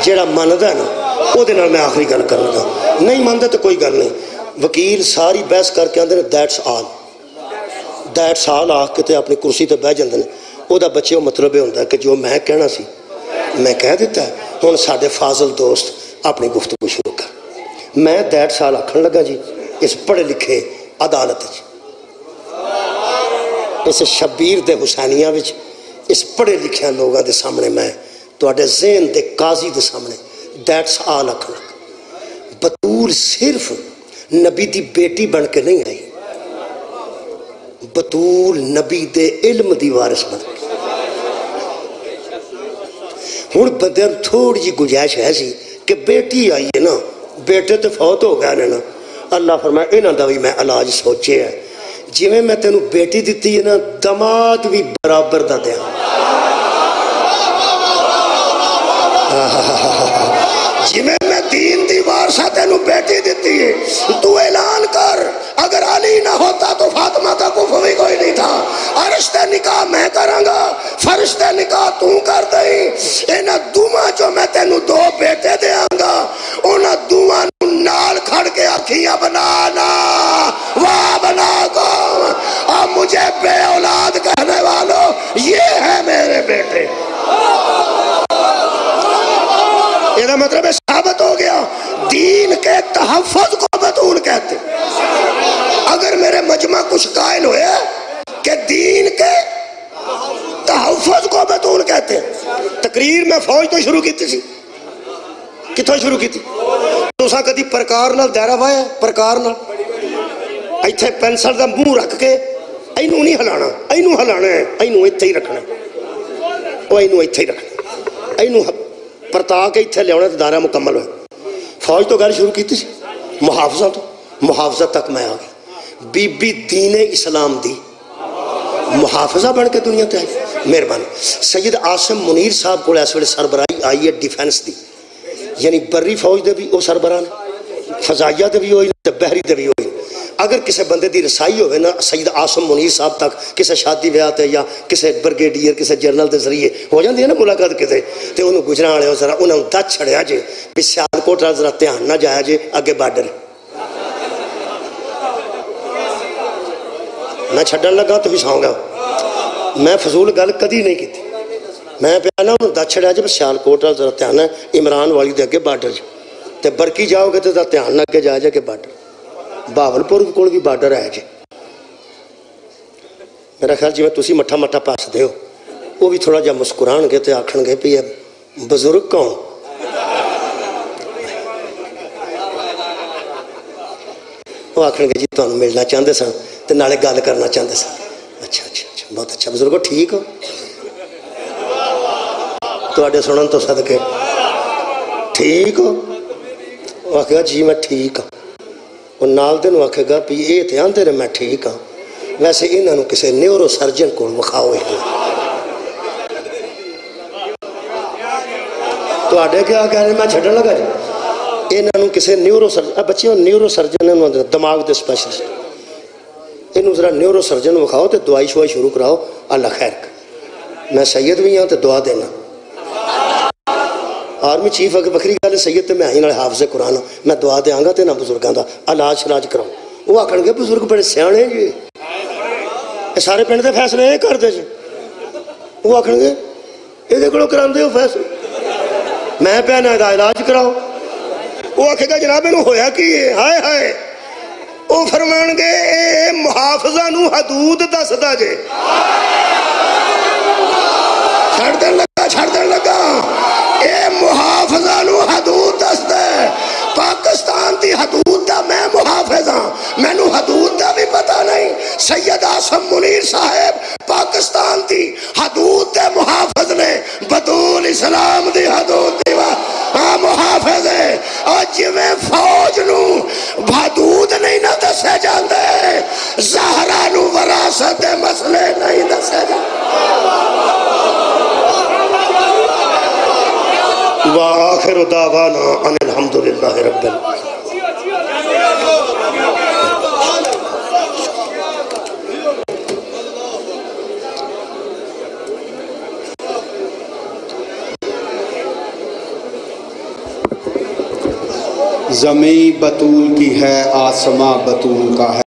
جیڑا ماندہ ہے نا وہ دینا میں آخری گل کرنا گا، نہیں ماندہ تو کوئی گل نہیں۔ وکیل ساری بحث کر کے آندے نے دیٹس آل، دیٹس آل آخ کے تے اپنی کرسی تے بہ جاندے نے، او دا بچے وہ مطلب ہوندہ ہے کہ جو میں کہنا سی میں کہہ دیتا ہے۔ ہن ساڈے فاضل دوست اپنی گفتگو شروع کر، میں دیٹس آل آکھن لگا جی اس پڑھے لکھے عدالت جی، اس شبیر دے حسینیہ وچ اس پڑھے لکھے لوگاں دے سامنے میں تواڈے ذہن دے قاضی دے سامنے دیٹس آل آکھن لگا۔ بطول صرف نبی دی بیٹی بن کے نہیں آئی، بطول نبی دے علم دی وارث بن گئی۔ ہن بندے تھوڑی جی گنجائش ہے سی کہ بیٹی آئی ہے نا، بیٹے تو فوت ہو گئے نا، اللہ فرمایا انہاں دا بھی میں علاج سوچے ہے، جی میں تینوں بیٹی دیتی ہے نا، دماد بھی برابر دا دیا۔ جی میں دین دی وارثہ تینوں بیٹی دیتی ہے، تو اعلان کر اگر علی نہ ہوتا تو فاطمہ کا کفو بھی کوئی نہیں تھا، عرشتے نکاح میں کراں گا، فرشتے نکاح تو کر دیں، انہاں دوواں جو میں تینوں دو بیٹے دیاں گا، انہاں دوواں نال کھڑ کے اکھیاں بنانا، واہ بنا کو، اور مجھے بے اولاد کہنے والوں یہ ہے میرے بیٹے۔ یہ مطلب ثابت ہو گیا دین کے تحفظ کو بطول کہتے۔ اگر میرے مجمع کچھ قائل ہوئے کہ دین کے تحفظ کو بطول کہتے، تقریر میں فوج تو شروع کی تھی، کتوں شروع کی تھی؟ تساں کدی پرکار نال دائرہ وایا؟ پرکار نال ایتھے پینسل دا منہ رکھ کے اینوں نہیں ہلانا، اینوں ہلانا ہے، اینوں ایتھے ہی رکھنا، وہ اینوں ایتھے ہی رکھنا، اینوں پرتا کے اتھے لے آنے تو دائرہ مکمل ہوئے۔ فوج تو گل شروع کی تھی، محافظہ تو محافظہ تک میں آگیا، بی بی دین اسلام دی محافظہ بن کے دنیا تے آئی۔ مہربانی سید عاصم منیر صاحب کو اس ویلے سربراہی آئی ہے ڈیفینس دی، یعنی بری فوج دے بھی وہ سربراہ نے، فضائیہ دے بھی ہوئی تے بحری دے بھی ہوئی۔ اگر کسی بندے دی رسائی ہوئے نا سید عاصم منیر صاحب تک کسی شادی بیاہ تے یا کسی برگیڈیئر کسی جنرل دے ذریعے ہو جاندی ہے نا ملاقات کتے، تے انہوں گجران والے ذرا انہوں دت چھڑیا جے بھی سیالکوٹ ذرا دھیان نہ جایا جے، اگے بارڈر میں چھڈن لگا تو ہساؤں گا، میں فضول گل کدی نہیں کی تھی، میں پیانا انہوں دت چھڑیا جے سیالکوٹ ذرا دھیان ہے عمران والی دے اگے بارڈر جے، تے برکی جاؤ گے تو دھیان نہ اگے جایا جے کہ بارڈر، باولپور کول بھی بارڈر ہے جی۔ میرا خیال جی میں تسی مٹھا مٹھا پاس دے ہو، وہ بھی تھوڑا جا مسکران گے تے آکھن گے پی بزرگ کون؟ وہ آکھن گے جی تو انہوں ملنا چاہتے سن تے نالے گال کرنا چاہتے سن۔ اچھا اچھا اچھا بہت اچھا بزرگو ٹھیک ہو؟ تو آڈے سنن تو صدقے ٹھیک ہو؟ وہ آکھے گا جی میں ٹھیک ہوں، وہ نال دن آکھے گا بھی یہ دھیان تیرے میں ٹھیک ہاں، ویسے انہوں کسی نیورو سرجن کو وکھاؤ ہی تو آڈے کیا کہہ رہے میں چھڑن لگا جی انہوں کسی نیورو سرجن، بچے نیورو سرجن دماغ دے سپیشلسٹ، انہوں ذرا نیورو سرجن وکھاؤ تو دعائی شوائی شروع کراؤ، اللہ خیر کر، میں سید بھی ہاں تو دعا دینا، آرمی چیف اگر بکری گالے سید تے میں آئین والے حافظ قرآن میں دعا دیاں گا تے نہ بزرگاں دا علاج شراج کراؤں۔ وہ آکھن گے بزرگ بڑے سیانے جی، یہ سارے پنڈ دے فیصلے یہ کر دے جی، وہ آکھن گے یہ دیکھو کران دے ہو فیصلے، میں پہنا دا علاج کراؤ۔ وہ آکھے گا جناب انہوں ہویا کی ہے، ہائے ہائے، وہ فرمان گے اے محافظہ نو حدود دس دا جے، چھڑ دن لگا اے محافظہ نو حدود دس دے، پاکستان دی حدود دا میں محافظ ہاں، میں نو حدود دا بھی پتہ نہیں، سید عاصم منیر صاحب پاکستان دی حدود دے محافظ نے، بطول اسلام دی حدود دی ہاں محافظ ہے، اور جویں فوج نو حدود نہیں نہ دسے جاندے، زہرا نو وراثت دے مسئلے نہیں دسے جاندے۔ وآخر دعوانا ان الحمدللہ رب العالمین۔ زمیں بطول کی ہے آسماں بطول کا ہے۔